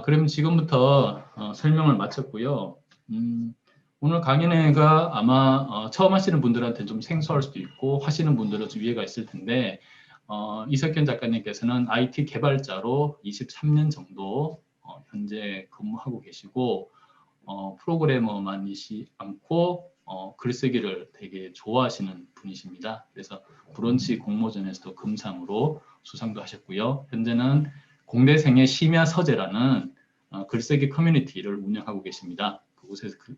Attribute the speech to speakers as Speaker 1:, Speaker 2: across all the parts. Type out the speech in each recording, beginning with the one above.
Speaker 1: 그럼 지금부터 설명을 마쳤고요. 오늘 강연회가 아마 처음 하시는 분들한테는 좀 생소할 수도 있고 하시는 분들은 좀 이해가 있을 텐데 이석현 작가님께서는 IT 개발자로 23년 정도 현재 근무하고 계시고 프로그래머만이시 않고 글쓰기를 되게 좋아하시는 분이십니다. 그래서 브런치 공모전에서도 금상으로 수상도 하셨고요. 현재는 공대생의 심야 서재라는 글쓰기 커뮤니티를 운영하고 계십니다.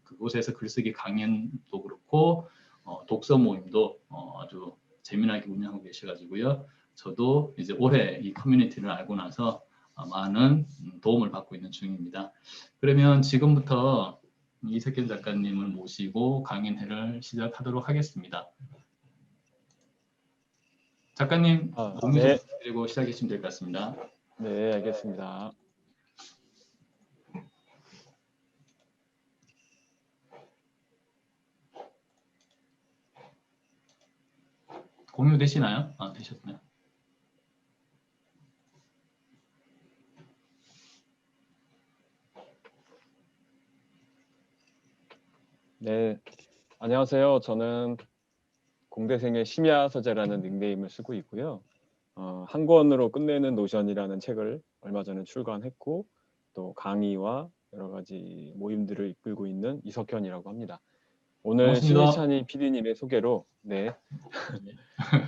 Speaker 1: 그곳에서 글쓰기 강연도 그렇고 독서 모임도 아주 재미나게 운영하고 계셔가지고요. 저도 이제 올해 이 커뮤니티를 알고 나서 많은 도움을 받고 있는 중입니다. 그러면 지금부터 이석현 작가님을 모시고 강연회를 시작하도록 하겠습니다. 작가님 공유 좀 부탁드리고 시작해 주시면 될 것 같습니다.
Speaker 2: 네, 알겠습니다.
Speaker 1: 공유되시나요? 되셨나요?
Speaker 2: 네, 안녕하세요. 저는 공대생의 심야 서재라는 닉네임을 쓰고 있고요. 한 권으로 끝내는 노션이라는 책을 얼마 전에 출간했고 또 강의와 여러 가지 모임들을 이끌고 있는 이석현이라고 합니다. 오늘
Speaker 1: 반갑습니다.
Speaker 2: 신희찬이 PD님의 소개로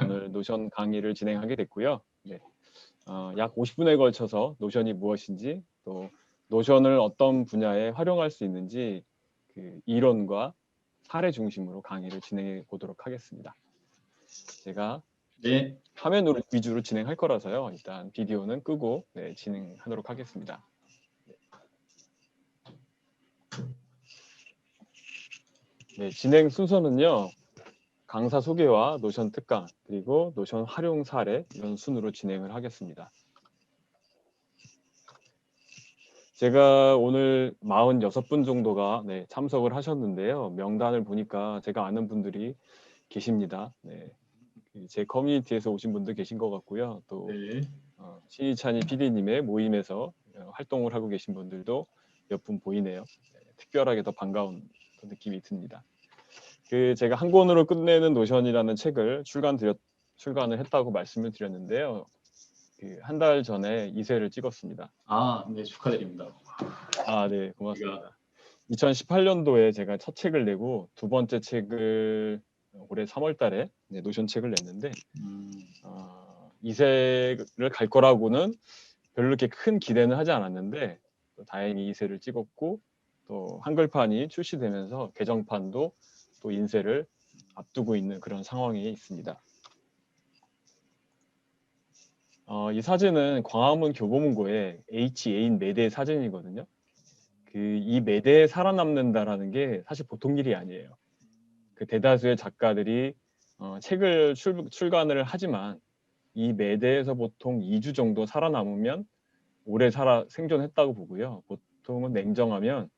Speaker 2: 오늘 노션 강의를 진행하게 됐고요. 약 50분에 걸쳐서 노션이 무엇인지 또 노션을 어떤 분야에 활용할 수 있는지 그 이론과 사례 중심으로 강의를 진행해 보도록 하겠습니다. 제가 화면 위주로 진행할 거라서요. 일단 비디오는 끄고 진행하도록 하겠습니다. 진행 순서는요. 강사 소개와 노션 특강 그리고 노션 활용 사례 이런 순으로 진행을 하겠습니다. 제가 오늘 46분 정도가 참석을 하셨는데요. 명단을 보니까 제가 아는 분들이 계십니다. 제 커뮤니티에서 오신 분도 계신 것 같고요. 또 신희찬이 PD님의 모임에서 활동을 하고 계신 분들도 몇 분 보이네요. 특별하게 더 반가운 느낌이 듭니다. 제가 한 권으로 끝내는 노션이라는 책을 출간을 했다고 말씀을 드렸는데요. 한 달 전에 2세를 찍었습니다.
Speaker 1: 네, 축하드립니다.
Speaker 2: 네, 고맙습니다. 2018년도에 제가 첫 책을 내고 두 번째 책을 올해 3월 달에 노션 책을 냈는데 2세를 갈 거라고는 별로 이렇게 큰 기대는 하지 않았는데 또 다행히 2세를 찍었고 또 한글판이 출시되면서 개정판도 또 인쇄를 앞두고 있는 그런 상황에 있습니다. 이 사진은 광화문 교보문고의 H8 매대 사진이거든요. 이 매대에 살아남는다라는 게 사실 보통 일이 아니에요. 대다수의 작가들이 책을 출간을 하지만 이 매대에서 보통 2주 정도 살아남으면 오래 생존했다고 보고요. 보통은 냉정하면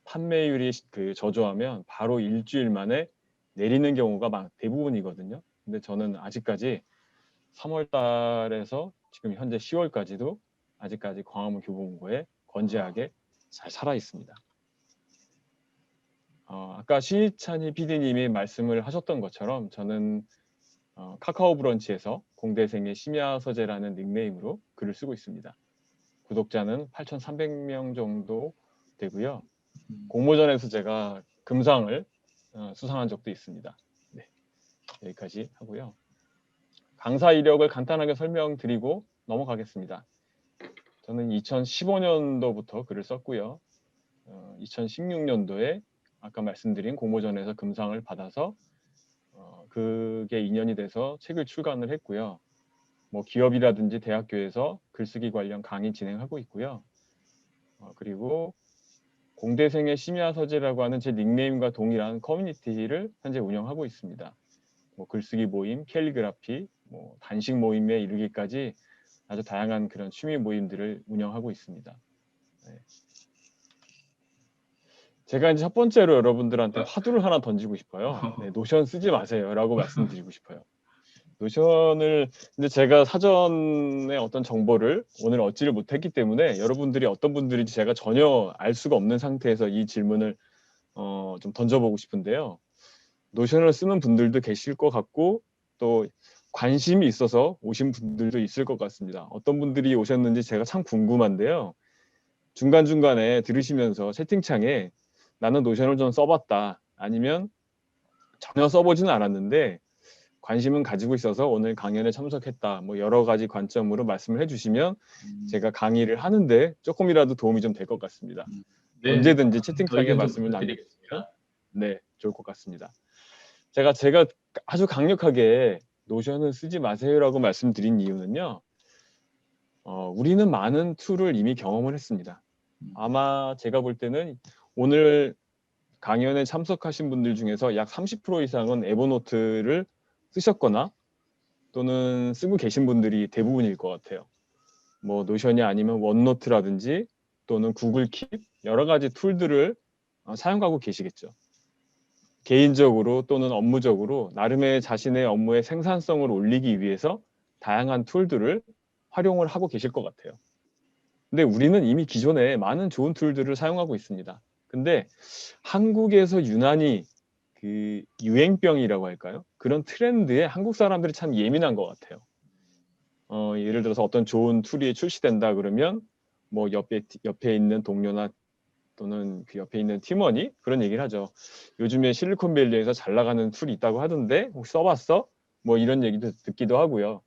Speaker 2: 판매율이 저조하면 바로 일주일 만에 내리는 경우가 대부분이거든요. 근데 저는 아직까지 3월 달에서 지금 현재 10월까지도 아직까지 광화문 교보문고에 건재하게 잘 살아 있습니다. 아까 신희찬이 PD님이 말씀을 하셨던 것처럼 저는 카카오 브런치에서 공대생의 심야 서재라는 닉네임으로 글을 쓰고 있습니다. 구독자는 8,300명 정도 되고요. 공모전에서 제가 금상을 수상한 적도 있습니다. 여기까지 하고요. 강사 이력을 간단하게 설명드리고 넘어가겠습니다. 저는 2015년도부터 글을 썼고요. 2016년도에 아까 말씀드린 공모전에서 금상을 받아서 그게 인연이 돼서 책을 출간을 했고요. 기업이라든지 대학교에서 글쓰기 관련 강의 진행하고 있고요. 그리고 공대생의 심야 서재라고 하는 제 닉네임과 동일한 커뮤니티를 현재 운영하고 있습니다. 글쓰기 모임, 캘리그라피, 단식 모임에 이르기까지 아주 다양한 그런 취미 모임들을 운영하고 있습니다. 제가 이제 첫 번째로 여러분들한테 화두를 하나 던지고 싶어요. 노션 쓰지 마세요 라고 말씀드리고 싶어요. 노션을 근데 제가 사전에 어떤 정보를 오늘 얻지를 못했기 때문에 여러분들이 어떤 분들인지 제가 전혀 알 수가 없는 상태에서 이 질문을 좀 던져보고 싶은데요. 노션을 쓰는 분들도 계실 것 같고 또 관심이 있어서 오신 분들도 있을 것 같습니다. 어떤 분들이 오셨는지 제가 참 궁금한데요. 중간중간에 들으시면서 채팅창에 나는 노션을 좀 써봤다. 아니면 전혀 써보지는 않았는데 관심은 가지고 있어서 오늘 강연에 참석했다. 뭐 여러 가지 관점으로 말씀을 해주시면 제가 강의를 하는데 조금이라도 도움이 좀 될 것 같습니다.
Speaker 1: 네,
Speaker 2: 언제든지
Speaker 1: 저
Speaker 2: 채팅창에
Speaker 1: 의견 좀
Speaker 2: 말씀을 남겨주시면
Speaker 1: 부탁드리겠습니다.
Speaker 2: 네, 좋을 것 같습니다. 제가 아주 강력하게 노션을 쓰지 마세요라고 말씀드린 이유는요. 우리는 많은 툴을 이미 경험을 했습니다. 아마 제가 볼 때는 오늘 강연에 참석하신 분들 중에서 약 30% 이상은 에버노트를 쓰셨거나 또는 쓰고 계신 분들이 대부분일 것 같아요. 뭐 노션이 아니면 원노트라든지 또는 구글 킵 여러 가지 툴들을 사용하고 계시겠죠. 개인적으로 또는 업무적으로 나름의 자신의 업무의 생산성을 올리기 위해서 다양한 툴들을 활용을 하고 계실 것 같아요. 근데 우리는 이미 기존에 많은 좋은 툴들을 사용하고 있습니다. 근데 한국에서 유난히 그 유행병이라고 할까요? 그런 트렌드에 한국 사람들이 참 예민한 것 같아요. 예를 들어서 어떤 좋은 툴이 출시된다 그러면 뭐 옆에 있는 동료나 또는 그 옆에 있는 팀원이 그런 얘기를 하죠. 요즘에 실리콘밸리에서 잘 나가는 툴이 있다고 하던데 혹시 써봤어? 뭐 이런 얘기도 듣기도 하고요.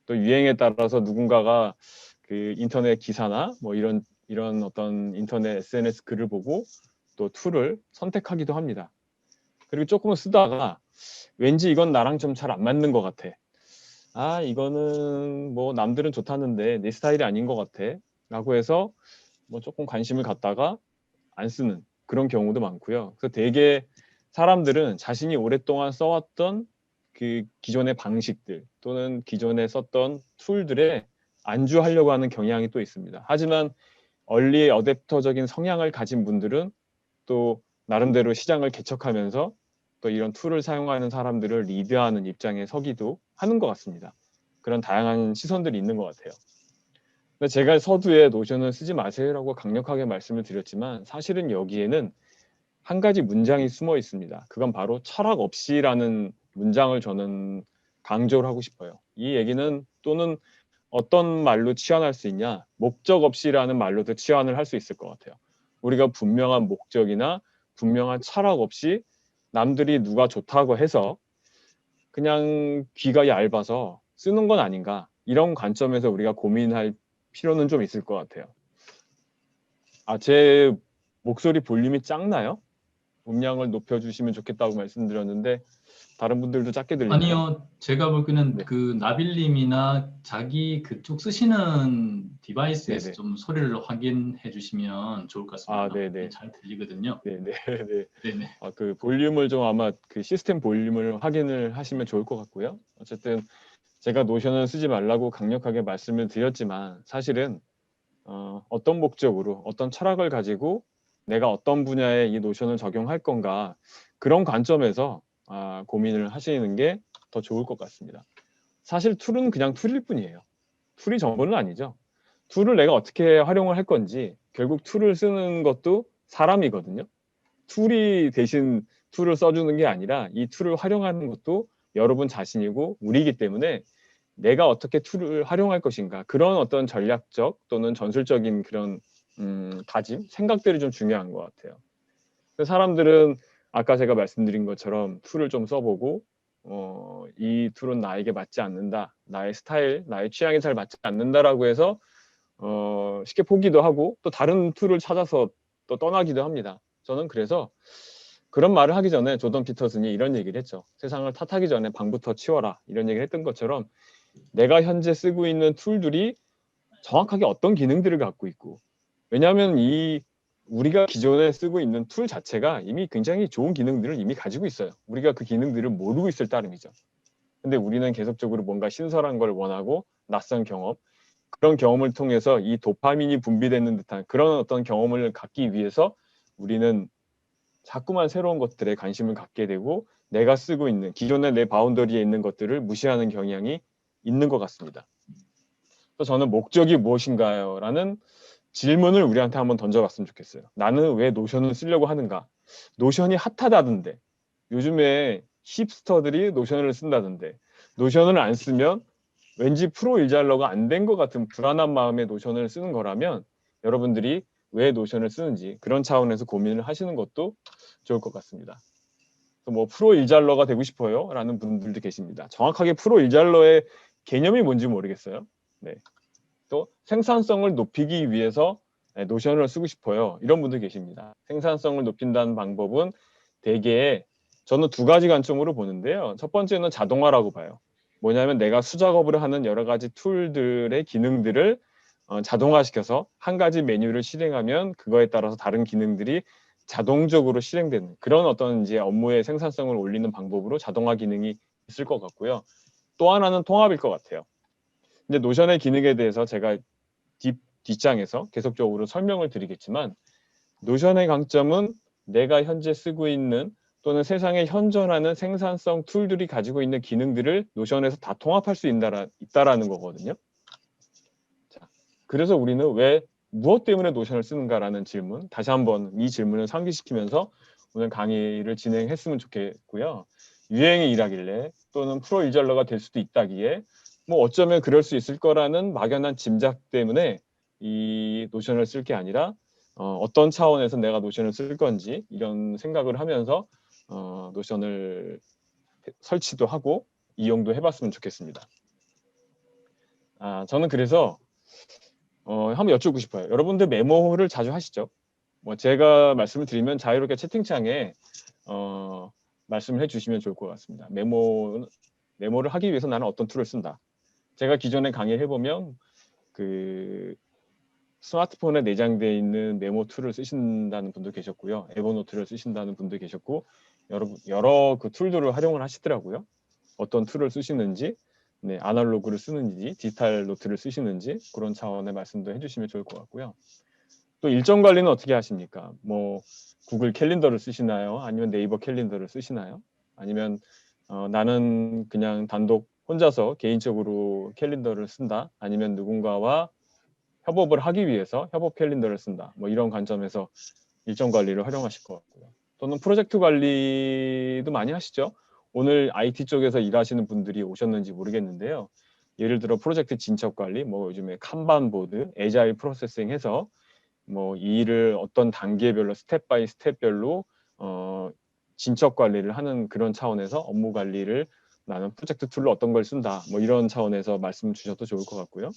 Speaker 2: 또 유행에 따라서 누군가가 그 인터넷 기사나 뭐 이런 어떤 인터넷 SNS 글을 보고 또 툴을 선택하기도 합니다. 그리고 조금은 쓰다가 왠지 이건 나랑 좀 잘 안 맞는 것 같아. 아, 이거는 뭐 남들은 좋다는데 내 스타일이 아닌 것 같아. 라고 해서 뭐 조금 관심을 갖다가 안 쓰는 그런 경우도 많고요. 그래서 대개 사람들은 자신이 오랫동안 써왔던 그 기존의 방식들 또는 기존에 썼던 툴들에 안주하려고 하는 경향이 또 있습니다. 하지만 얼리 어댑터적인 성향을 가진 분들은 또 나름대로 시장을 개척하면서 또 이런 툴을 사용하는 사람들을 리드하는 입장에 서기도 하는 것 같습니다. 그런 다양한 시선들이 있는 것 같아요. 근데 제가 서두에 노션을 쓰지 마세요라고 강력하게 말씀을 드렸지만 사실은 여기에는 한 가지 문장이 숨어 있습니다. 그건 바로 철학 없이라는 문장을 저는 강조를 하고 싶어요. 이 얘기는 또는 어떤 말로 치환할 수 있냐? 목적 없이라는 말로도 치환을 할 수 있을 것 같아요. 우리가 분명한 목적이나 분명한 철학 없이 남들이 누가 좋다고 해서 그냥 귀가 얇아서 쓰는 건 아닌가? 이런 관점에서 우리가 고민할 필요는 좀 있을 것 같아요. 아, 제 목소리 볼륨이 작나요? 음량을 높여주시면 좋겠다고 말씀드렸는데 다른 분들도 작게 들리나요?
Speaker 1: 아니요, 제가 보기에는
Speaker 2: 네,
Speaker 1: 그 나빌님이나 자기 그쪽 쓰시는 디바이스에서
Speaker 2: 네네.
Speaker 1: 좀 소리를 확인해 주시면 좋을 것 같습니다.
Speaker 2: 아,
Speaker 1: 나빌님
Speaker 2: 네네.
Speaker 1: 잘 들리거든요.
Speaker 2: 네네. 네.
Speaker 1: 네네.
Speaker 2: 그 볼륨을 좀 아마 그 시스템 볼륨을 확인을 하시면 좋을 것 같고요. 어쨌든 제가 노션을 쓰지 말라고 강력하게 말씀을 드렸지만 사실은 어떤 목적으로 어떤 철학을 가지고 내가 어떤 분야에 이 노션을 적용할 건가 그런 관점에서 고민을 하시는 게 더 좋을 것 같습니다. 사실 툴은 그냥 툴일 뿐이에요. 툴이 전부는 아니죠. 툴을 내가 어떻게 활용을 할 건지 결국 툴을 쓰는 것도 사람이거든요. 툴이 대신 툴을 써주는 게 아니라 이 툴을 활용하는 것도 여러분 자신이고 우리이기 때문에 내가 어떻게 툴을 활용할 것인가 그런 어떤 전략적 또는 전술적인 그런 다짐, 생각들이 좀 중요한 것 같아요. 사람들은 아까 제가 말씀드린 것처럼 툴을 좀 써보고 이 툴은 나에게 맞지 않는다, 나의 스타일, 나의 취향에 잘 맞지 않는다라고 해서 쉽게 포기도 하고 또 다른 툴을 찾아서 또 떠나기도 합니다. 저는 그래서 그런 말을 하기 전에 조던 피터슨이 이런 얘기를 했죠. 세상을 탓하기 전에 방부터 치워라 이런 얘기를 했던 것처럼 내가 현재 쓰고 있는 툴들이 정확하게 어떤 기능들을 갖고 있고 왜냐하면 이 우리가 기존에 쓰고 있는 툴 자체가 이미 굉장히 좋은 기능들을 이미 가지고 있어요. 우리가 그 기능들을 모르고 있을 따름이죠. 근데 우리는 계속적으로 뭔가 신선한 걸 원하고 낯선 경험 그런 경험을 통해서 이 도파민이 분비되는 듯한 그런 어떤 경험을 갖기 위해서 우리는 자꾸만 새로운 것들에 관심을 갖게 되고 내가 쓰고 있는 기존의 내 바운더리에 있는 것들을 무시하는 경향이 있는 것 같습니다. 그래서 저는 목적이 무엇인가요? 라는 질문을 우리한테 한번 던져봤으면 좋겠어요. 나는 왜 노션을 쓰려고 하는가? 노션이 핫하다던데. 요즘에 힙스터들이 노션을 쓴다던데. 노션을 안 쓰면 왠지 프로 일잘러가 안 된 것 같은 불안한 마음에 노션을 쓰는 거라면 여러분들이 왜 노션을 쓰는지 그런 차원에서 고민을 하시는 것도 좋을 것 같습니다. 뭐 프로 일잘러가 되고 싶어요 라는 분들도 계십니다. 정확하게 프로 일잘러의 개념이 뭔지 모르겠어요. 네. 또 생산성을 높이기 위해서 노션을 쓰고 싶어요. 이런 분들 계십니다. 생산성을 높인다는 방법은 대개 저는 두 가지 관점으로 보는데요. 첫 번째는 자동화라고 봐요. 뭐냐면 내가 수작업을 하는 여러 가지 툴들의 기능들을 자동화시켜서 한 가지 메뉴를 실행하면 그거에 따라서 다른 기능들이 자동적으로 실행되는 그런 어떤 이제 업무의 생산성을 올리는 방법으로 자동화 기능이 있을 것 같고요. 또 하나는 통합일 것 같아요. 근데 노션의 기능에 대해서 제가 뒷장에서 계속적으로 설명을 드리겠지만 노션의 강점은 내가 현재 쓰고 있는 또는 세상에 현존하는 생산성 툴들이 가지고 있는 기능들을 노션에서 다 통합할 수 있다라는 거거든요. 자, 그래서 우리는 왜 무엇 때문에 노션을 쓰는가라는 질문, 다시 한번 이 질문을 상기시키면서 오늘 강의를 진행했으면 좋겠고요. 유행이 일하길래 또는 프로 일잘러가 될 수도 있다기에 뭐 어쩌면 그럴 수 있을 거라는 막연한 짐작 때문에 이 노션을 쓸 게 아니라 어떤 차원에서 내가 노션을 쓸 건지 이런 생각을 하면서 노션을 설치도 하고 이용도 해봤으면 좋겠습니다. 저는 그래서 한번 여쭙고 싶어요. 여러분들 메모를 자주 하시죠? 뭐 제가 말씀을 드리면 자유롭게 채팅창에 말씀을 해주시면 좋을 것 같습니다. 메모를 하기 위해서 나는 어떤 툴을 쓴다. 제가 기존에 강의를 해보면 그 스마트폰에 내장되어 있는 메모 툴을 쓰신다는 분도 계셨고요. 에버노트를 쓰신다는 분도 계셨고 여러 그 툴들을 활용을 하시더라고요. 어떤 툴을 쓰시는지, 네, 아날로그를 쓰는지, 디지털 노트를 쓰시는지 그런 차원의 말씀도 해주시면 좋을 것 같고요. 또 일정 관리는 어떻게 하십니까? 뭐 구글 캘린더를 쓰시나요? 아니면 네이버 캘린더를 쓰시나요? 아니면 나는 그냥 단독 혼자서 개인적으로 캘린더를 쓴다? 아니면 누군가와 협업을 하기 위해서 협업 캘린더를 쓴다. 뭐 이런 관점에서 일정 관리를 활용하실 것 같고요. 또는 프로젝트 관리도 많이 하시죠. 오늘 IT 쪽에서 일하시는 분들이 오셨는지 모르겠는데요. 예를 들어 프로젝트 진척 관리, 뭐 요즘에 칸반 보드, 에자일 프로세싱 해서 뭐 이 일을 어떤 단계별로 스텝 바이 스텝별로 진척 관리를 하는 그런 차원에서 업무 관리를 나는 프로젝트 툴로 어떤 걸 쓴다. 뭐 이런 차원에서 말씀 주셔도 좋을 것 같고요.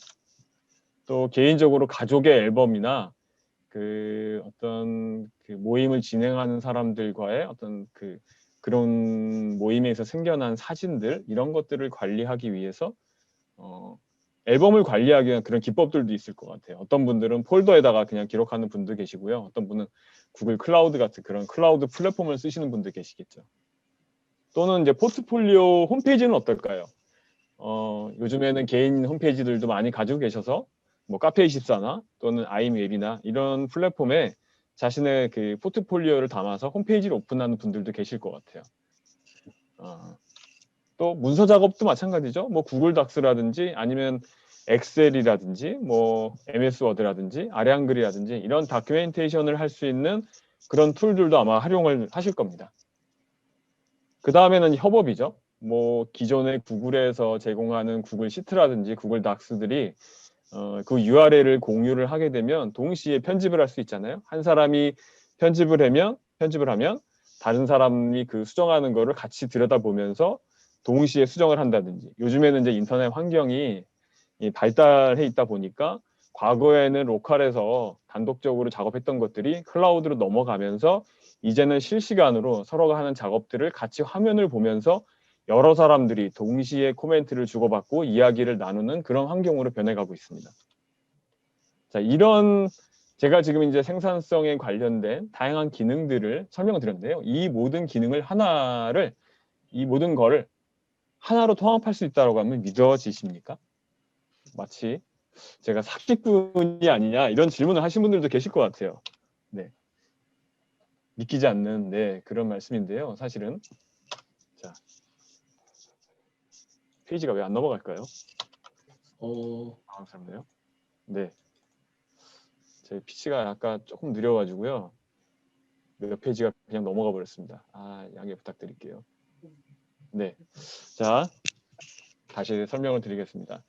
Speaker 2: 또 개인적으로 가족의 앨범이나 그 어떤 그 모임을 진행하는 사람들과의 어떤 그런 모임에서 생겨난 사진들 이런 것들을 관리하기 위해서 앨범을 관리하기 위한 그런 기법들도 있을 것 같아요. 어떤 분들은 폴더에다가 그냥 기록하는 분도 계시고요. 어떤 분은 구글 클라우드 같은 그런 클라우드 플랫폼을 쓰시는 분도 계시겠죠. 또는 이제 포트폴리오 홈페이지는 어떨까요? 요즘에는 개인 홈페이지들도 많이 가지고 계셔서 뭐 카페24나 또는 아이웹이나 이런 플랫폼에 자신의 그 포트폴리오를 담아서 홈페이지를 오픈하는 분들도 계실 것 같아요. 또 문서 작업도 마찬가지죠. 뭐 구글 닥스라든지 아니면 엑셀이라든지 뭐 MS 워드라든지 아량글이라든지 이런 다큐멘테이션을 할 수 있는 그런 툴들도 아마 활용을 하실 겁니다. 그 다음에는 협업이죠. 뭐 기존의 구글에서 제공하는 구글 시트라든지 구글 닥스들이 그 URL을 공유를 하게 되면 동시에 편집을 할 수 있잖아요. 한 사람이 편집을 하면 다른 사람이 그 수정하는 거를 같이 들여다보면서 동시에 수정을 한다든지 요즘에는 이제 인터넷 환경이 발달해 있다 보니까 과거에는 로컬에서 단독적으로 작업했던 것들이 클라우드로 넘어가면서 이제는 실시간으로 서로가 하는 작업들을 같이 화면을 보면서 여러 사람들이 동시에 코멘트를 주고받고 이야기를 나누는 그런 환경으로 변해가고 있습니다. 자, 이런 제가 지금 이제 생산성에 관련된 다양한 기능들을 설명을 드렸는데요. 이 모든 거를 하나로 통합할 수 있다고 하면 믿어지십니까? 마치 제가 사기꾼이 아니냐 이런 질문을 하신 분들도 계실 것 같아요. 네. 믿기지 않는 그런 말씀인데요. 사실은 자, 페이지가 왜 안 넘어갈까요? 당황스럽네요. 네, 제 PC가 약간 조금 느려가지고요. 몇 페이지가 그냥 넘어가 버렸습니다. 양해 부탁드릴게요. 네, 자, 다시 설명을 드리겠습니다.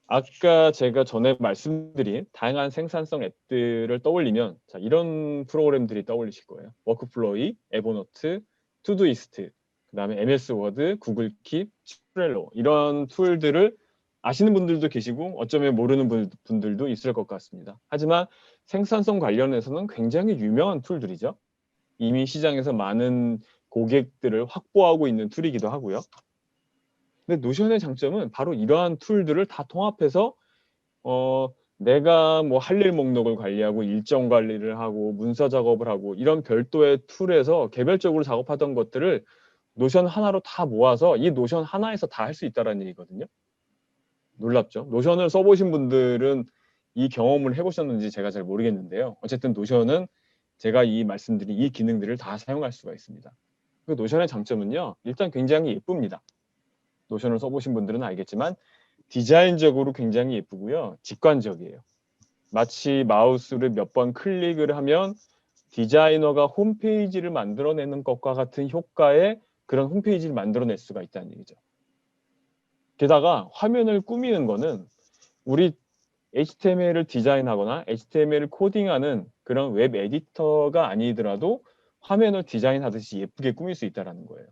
Speaker 2: 아까 제가 전에 말씀드린 다양한 생산성 앱들을 떠올리면 자, 이런 프로그램들이 떠올리실 거예요. 워크플로이, 에버노트, 투두이스트, 그 다음에 MS 워드, 구글 킵, 트렐로 이런 툴들을 아시는 분들도 계시고 어쩌면 모르는 분들도 있을 것 같습니다. 하지만 생산성 관련해서는 굉장히 유명한 툴들이죠. 이미 시장에서 많은 고객들을 확보하고 있는 툴이기도 하고요. 근데 노션의 장점은 바로 이러한 툴들을 다 통합해서 내가 뭐 할 일 목록을 관리하고 일정 관리를 하고 문서 작업을 하고 이런 별도의 툴에서 개별적으로 작업하던 것들을 노션 하나로 다 모아서 이 노션 하나에서 다 할 수 있다는 얘기거든요. 놀랍죠? 노션을 써보신 분들은 이 경험을 해보셨는지 제가 잘 모르겠는데요. 어쨌든 노션은 제가 이 말씀드린 이 기능들을 다 사용할 수가 있습니다. 그 노션의 장점은요. 일단 굉장히 예쁩니다. 노션을 써보신 분들은 알겠지만 디자인적으로 굉장히 예쁘고요. 직관적이에요. 마치 마우스를 몇 번 클릭을 하면 디자이너가 홈페이지를 만들어내는 것과 같은 효과의 그런 홈페이지를 만들어낼 수가 있다는 얘기죠. 게다가 화면을 꾸미는 거는 우리 HTML을 디자인하거나 HTML을 코딩하는 그런 웹 에디터가 아니더라도 화면을 디자인하듯이 예쁘게 꾸밀 수 있다는 거예요.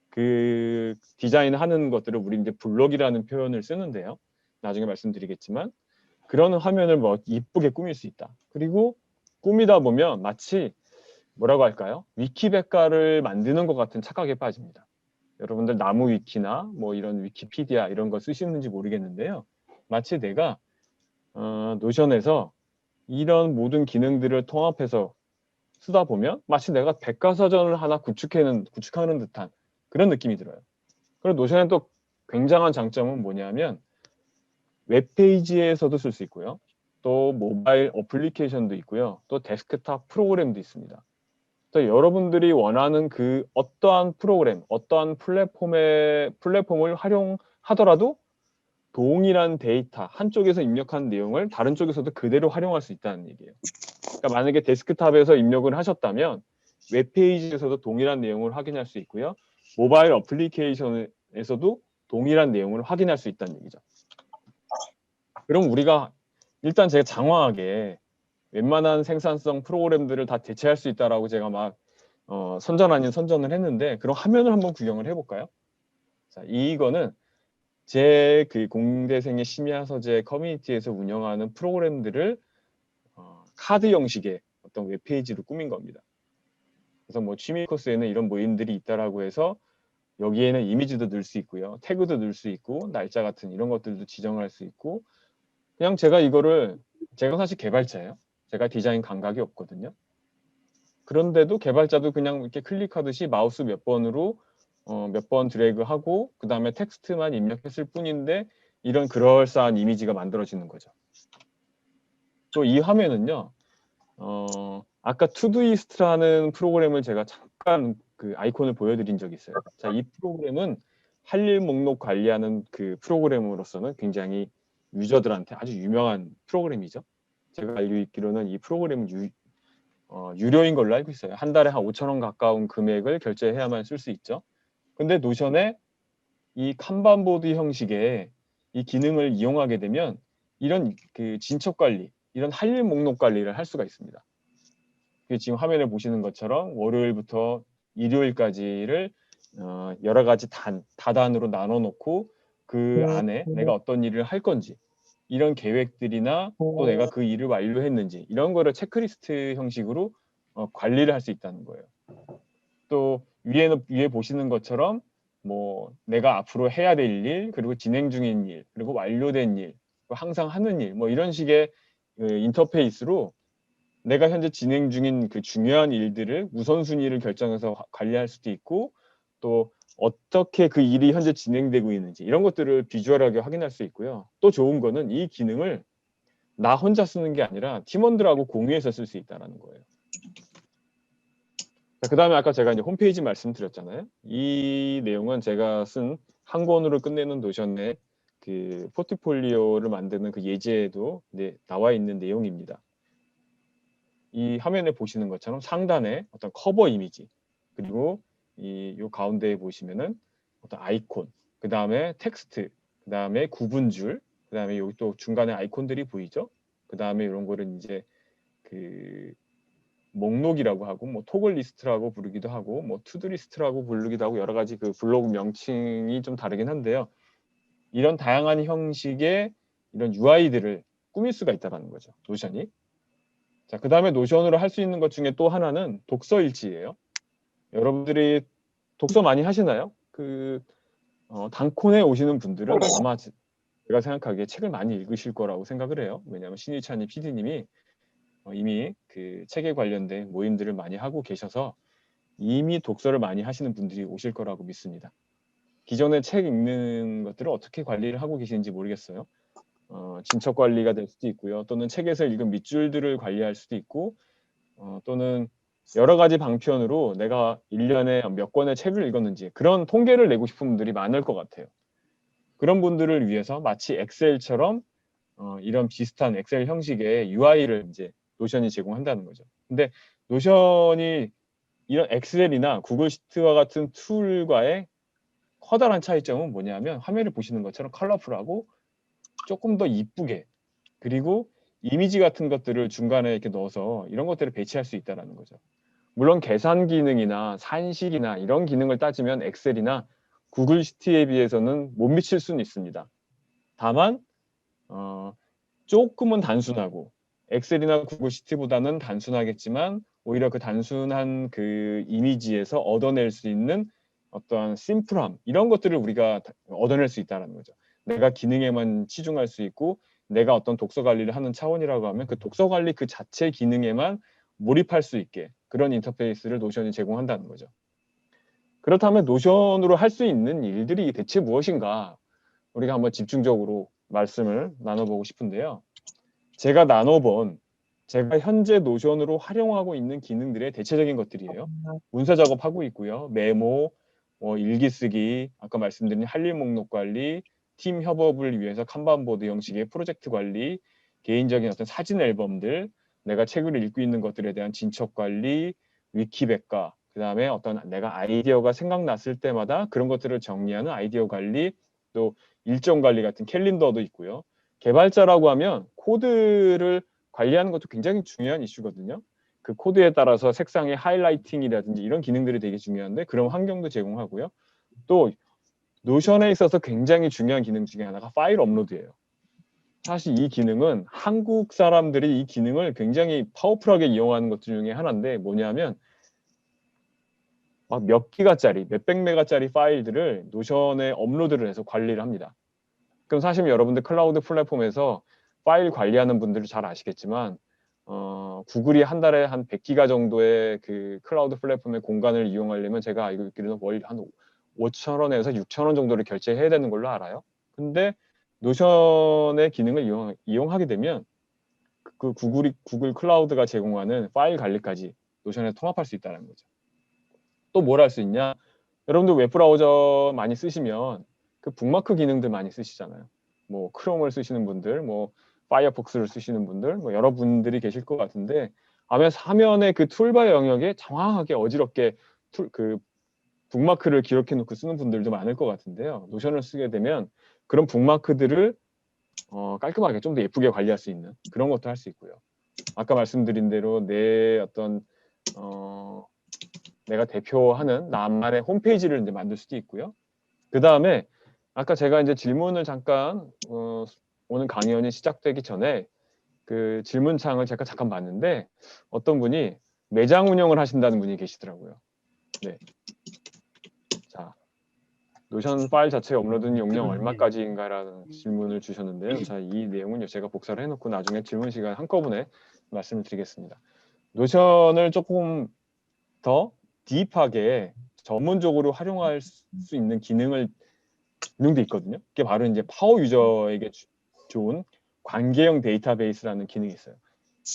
Speaker 2: 그 디자인하는 것들을 우리 이제 블록이라는 표현을 쓰는데요. 나중에 말씀드리겠지만 그런 화면을 뭐 이쁘게 꾸밀 수 있다. 그리고 꾸미다 보면 마치 뭐라고 할까요? 위키백과를 만드는 것 같은 착각에 빠집니다. 여러분들 나무 위키나 뭐 이런 위키피디아 이런 거 쓰시는지 모르겠는데요. 마치 내가 노션에서 이런 모든 기능들을 통합해서 쓰다 보면 마치 내가 백과사전을 하나 구축하는 듯한 그런 느낌이 들어요. 그리고 노션의 또 굉장한 장점은 뭐냐면 웹페이지에서도 쓸 수 있고요. 또 모바일 어플리케이션도 있고요. 또 데스크탑 프로그램도 있습니다. 또 여러분들이 원하는 그 어떠한 프로그램, 어떠한 플랫폼을 활용하더라도 동일한 데이터, 한쪽에서 입력한 내용을 다른 쪽에서도 그대로 활용할 수 있다는 얘기예요. 그러니까 만약에 데스크탑에서 입력을 하셨다면 웹페이지에서도 동일한 내용을 확인할 수 있고요. 모바일 어플리케이션에서도 동일한 내용을 확인할 수 있다는 얘기죠. 그럼 우리가 일단 제가 장황하게 웬만한 생산성 프로그램들을 다 대체할 수 있다라고 제가 막 선전 아닌 선전을 했는데 그럼 화면을 한번 구경을 해볼까요? 자, 이거는 제 그 공대생의 심야 서재 커뮤니티에서 운영하는 프로그램들을 카드 형식의 어떤 웹페이지로 꾸민 겁니다. 그래서 뭐 취미 코스에는 이런 모임들이 있다라고 해서 여기에는 이미지도 넣을 수 있고요. 태그도 넣을 수 있고 날짜 같은 이런 것들도 지정할 수 있고 그냥 제가 사실 개발자예요. 제가 디자인 감각이 없거든요. 그런데도 개발자도 그냥 이렇게 클릭하듯이 마우스 몇 번으로 몇 번 드래그하고 그 다음에 텍스트만 입력했을 뿐인데 이런 그럴싸한 이미지가 만들어지는 거죠. 또 이 화면은요. 아까 투두이스트라는 프로그램을 제가 잠깐 그 아이콘을 보여드린 적이 있어요. 자, 이 프로그램은 할 일 목록 관리하는 그 프로그램으로서는 굉장히 유저들한테 아주 유명한 프로그램이죠. 제가 알고 있기로는 이 프로그램은 유료인 걸로 알고 있어요. 한 달에 한 5,000원 가까운 금액을 결제해야만 쓸 수 있죠. 근데 노션에 이 칸반보드 형식의 이 기능을 이용하게 되면 이런 그 진척 관리, 이런 할 일 목록 관리를 할 수가 있습니다. 지금 화면에 보시는 것처럼 월요일부터 일요일까지를 여러 가지 다단으로 나눠 놓고 그 안에 내가 어떤 일을 할 건지 이런 계획들이나 또 내가 그 일을 완료했는지 이런 거를 체크리스트 형식으로 관리를 할 수 있다는 거예요. 또 위에 보시는 것처럼 뭐 내가 앞으로 해야 될 일, 그리고 진행 중인 일, 그리고 완료된 일, 항상 하는 일, 뭐 이런 식의 그 인터페이스로 내가 현재 진행 중인 그 중요한 일들을 우선순위를 결정해서 관리할 수도 있고 또 어떻게 그 일이 현재 진행되고 있는지 이런 것들을 비주얼하게 확인할 수 있고요. 또 좋은 거는 이 기능을 나 혼자 쓰는 게 아니라 팀원들하고 공유해서 쓸 수 있다는 거예요. 자, 그다음에 아까 제가 이제 홈페이지 말씀드렸잖아요. 이 내용은 제가 쓴 한 권으로 끝내는 노션의 그 포트폴리오를 만드는 그 예제에도 나와 있는 내용입니다. 이 화면에 보시는 것처럼 상단에 어떤 커버 이미지, 그리고 요 가운데에 보시면은 어떤 아이콘, 그 다음에 텍스트, 그 다음에 구분줄, 그 다음에 여기 또 중간에 아이콘들이 보이죠? 그 다음에 이런 거를 이제 그 목록이라고 하고, 뭐 토글 리스트라고 부르기도 하고, 뭐 투두 리스트라고 부르기도 하고, 여러 가지 그 블로그 명칭이 좀 다르긴 한데요. 이런 다양한 형식의 이런 UI들을 꾸밀 수가 있다는 거죠, 노션이. 자, 그 다음에 노션으로 할 수 있는 것 중에 또 하나는 독서 일지예요. 여러분들이 독서 많이 하시나요? 단콘에 오시는 분들은 아마 제가 생각하기에 책을 많이 읽으실 거라고 생각을 해요. 왜냐하면 신일찬이 PD님이 이미 그 책에 관련된 모임들을 많이 하고 계셔서 이미 독서를 많이 하시는 분들이 오실 거라고 믿습니다. 기존에 책 읽는 것들을 어떻게 관리를 하고 계시는지 모르겠어요. 진척 관리가 될 수도 있고요. 또는 책에서 읽은 밑줄들을 관리할 수도 있고, 또는 여러 가지 방편으로 내가 1년에 몇 권의 책을 읽었는지 그런 통계를 내고 싶은 분들이 많을 것 같아요. 그런 분들을 위해서 마치 엑셀처럼 이런 비슷한 엑셀 형식의 UI를 이제 노션이 제공한다는 거죠. 근데 노션이 이런 엑셀이나 구글 시트와 같은 툴과의 커다란 차이점은 뭐냐면 화면을 보시는 것처럼 컬러풀하고 조금 더 이쁘게, 그리고 이미지 같은 것들을 중간에 이렇게 넣어서 이런 것들을 배치할 수 있다는 거죠. 물론 계산 기능이나 산식이나 이런 기능을 따지면 엑셀이나 구글 시트에 비해서는 못 미칠 수는 있습니다. 다만 조금은 단순하고 엑셀이나 구글 시트보다는 단순하겠지만 오히려 그 단순한 그 이미지에서 얻어낼 수 있는 어떠한 심플함, 이런 것들을 우리가 얻어낼 수 있다는 거죠. 내가 기능에만 치중할 수 있고 내가 어떤 독서 관리를 하는 차원이라고 하면 그 독서 관리 그 자체 기능에만 몰입할 수 있게 그런 인터페이스를 노션이 제공한다는 거죠. 그렇다면 노션으로 할 수 있는 일들이 대체 무엇인가, 우리가 한번 집중적으로 말씀을 나눠보고 싶은데요. 제가 현재 노션으로 활용하고 있는 기능들의 대체적인 것들이에요. 문서 작업하고 있고요. 메모, 일기 쓰기, 아까 말씀드린 할 일 목록 관리, 팀 협업을 위해서 칸반보드 형식의 프로젝트 관리, 개인적인 어떤 사진 앨범들, 내가 책을 읽고 있는 것들에 대한 진척 관리, 위키백과, 그 다음에 어떤 내가 아이디어가 생각났을 때마다 그런 것들을 정리하는 아이디어 관리, 또 일정 관리 같은 캘린더도 있고요. 개발자라고 하면 코드를 관리하는 것도 굉장히 중요한 이슈거든요. 그 코드에 따라서 색상의 하이라이팅이라든지 이런 기능들이 되게 중요한데 그런 환경도 제공하고요. 또 노션에 있어서 굉장히 중요한 기능 중에 하나가 파일 업로드예요. 사실 이 기능은 한국 사람들이 이 기능을 굉장히 파워풀하게 이용하는 것 중에 하나인데 뭐냐면 막 몇 기가짜리, 몇백 메가짜리 파일들을 노션에 업로드를 해서 관리를 합니다. 그럼 사실 여러분들 클라우드 플랫폼에서 파일 관리하는 분들은 잘 아시겠지만 구글이 한 달에 한 100기가 정도의 그 클라우드 플랫폼의 공간을 이용하려면 제가 알고 있기로는 월 한 5,000원에서 6,000원 정도를 결제해야 되는 걸로 알아요. 근데 노션의 기능을 이용하게 되면 그 구글 클라우드가 제공하는 파일 관리까지 노션에 통합할 수 있다는 거죠. 또 뭘 할 수 있냐? 여러분들 웹브라우저 많이 쓰시면 그 북마크 기능들 많이 쓰시잖아요. 뭐 크롬을 쓰시는 분들, 뭐 파이어폭스를 쓰시는 분들, 뭐 여러분들이 계실 것 같은데 화면의 그 툴바 영역에 정확하게 어지럽게 그 북마크를 기록해 놓고 쓰는 분들도 많을 것 같은데요. 노션을 쓰게 되면 그런 북마크들을 깔끔하게 좀 더 예쁘게 관리할 수 있는 그런 것도 할 수 있고요. 아까 말씀드린 대로 내 어떤 내가 대표하는 나만의 홈페이지를 이제 만들 수도 있고요. 그 다음에 아까 제가 이제 질문을 잠깐 오늘 강연이 시작되기 전에 그 질문창을 제가 잠깐 봤는데 어떤 분이 매장 운영을 하신다는 분이 계시더라고요. 네. 자, 노션 파일 자체 업로드는 용량 얼마까지인가라는 질문을 주셨는데요. 자, 이 내용은 제가 복사를 해놓고 나중에 질문 시간 한꺼번에 말씀을 드리겠습니다. 노션을 조금 더 딥하게 전문적으로 활용할 수 있는 기능도 있거든요. 그게 바로 이제 파워 유저에게 좋은 관계형 데이터베이스라는 기능이 있어요.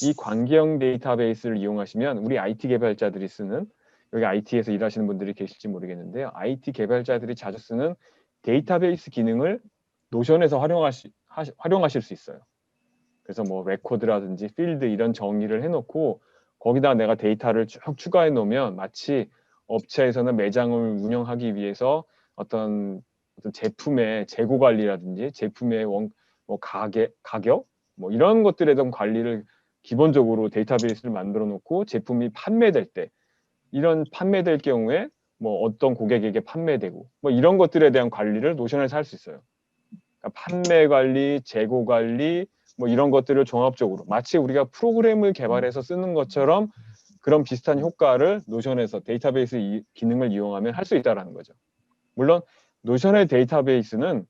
Speaker 2: 이 관계형 데이터베이스를 이용하시면 우리 IT 개발자들이 쓰는 여기 IT에서 일하시는 분들이 계실지 모르겠는데요. IT 개발자들이 자주 쓰는 데이터베이스 기능을 노션에서 활용하실 수 있어요. 그래서 뭐 레코드라든지 필드 이런 정의를 해놓고 거기다 내가 데이터를 쭉 추가해 놓으면 마치 업체에서는 매장을 운영하기 위해서 어떤 제품의 재고 관리라든지 제품의 뭐 가격 뭐 이런 것들에 대한 관리를 기본적으로 데이터베이스를 만들어 놓고 제품이 판매될 때 이런 판매될 경우에 뭐 어떤 고객에게 판매되고 뭐 이런 것들에 대한 관리를 노션에서 할 수 있어요. 그러니까 판매 관리, 재고 관리 뭐 이런 것들을 종합적으로 마치 우리가 프로그램을 개발해서 쓰는 것처럼 그런 비슷한 효과를 노션에서 데이터베이스 기능을 이용하면 할 수 있다는 거죠. 물론 노션의 데이터베이스는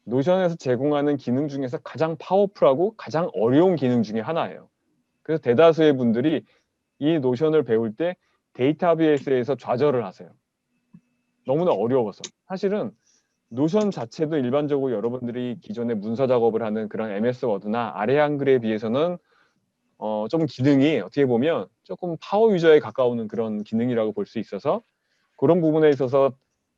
Speaker 2: 노션에서 제공하는 기능 중에서 가장 파워풀하고 가장 어려운 기능 중에 하나예요. 그래서 대다수의 분들이 이 노션을 배울 때 데이터베이스에서 좌절을 하세요. 너무나 어려워서. 사실은 노션 자체도 일반적으로 여러분들이 기존에 문서 작업을 하는 그런 MS 워드나 아래 한글에 비해서는 좀 기능이 어떻게 보면 조금 파워 유저에 가까우는 그런 기능이라고 볼 수 있어서 그런 부분에 있어서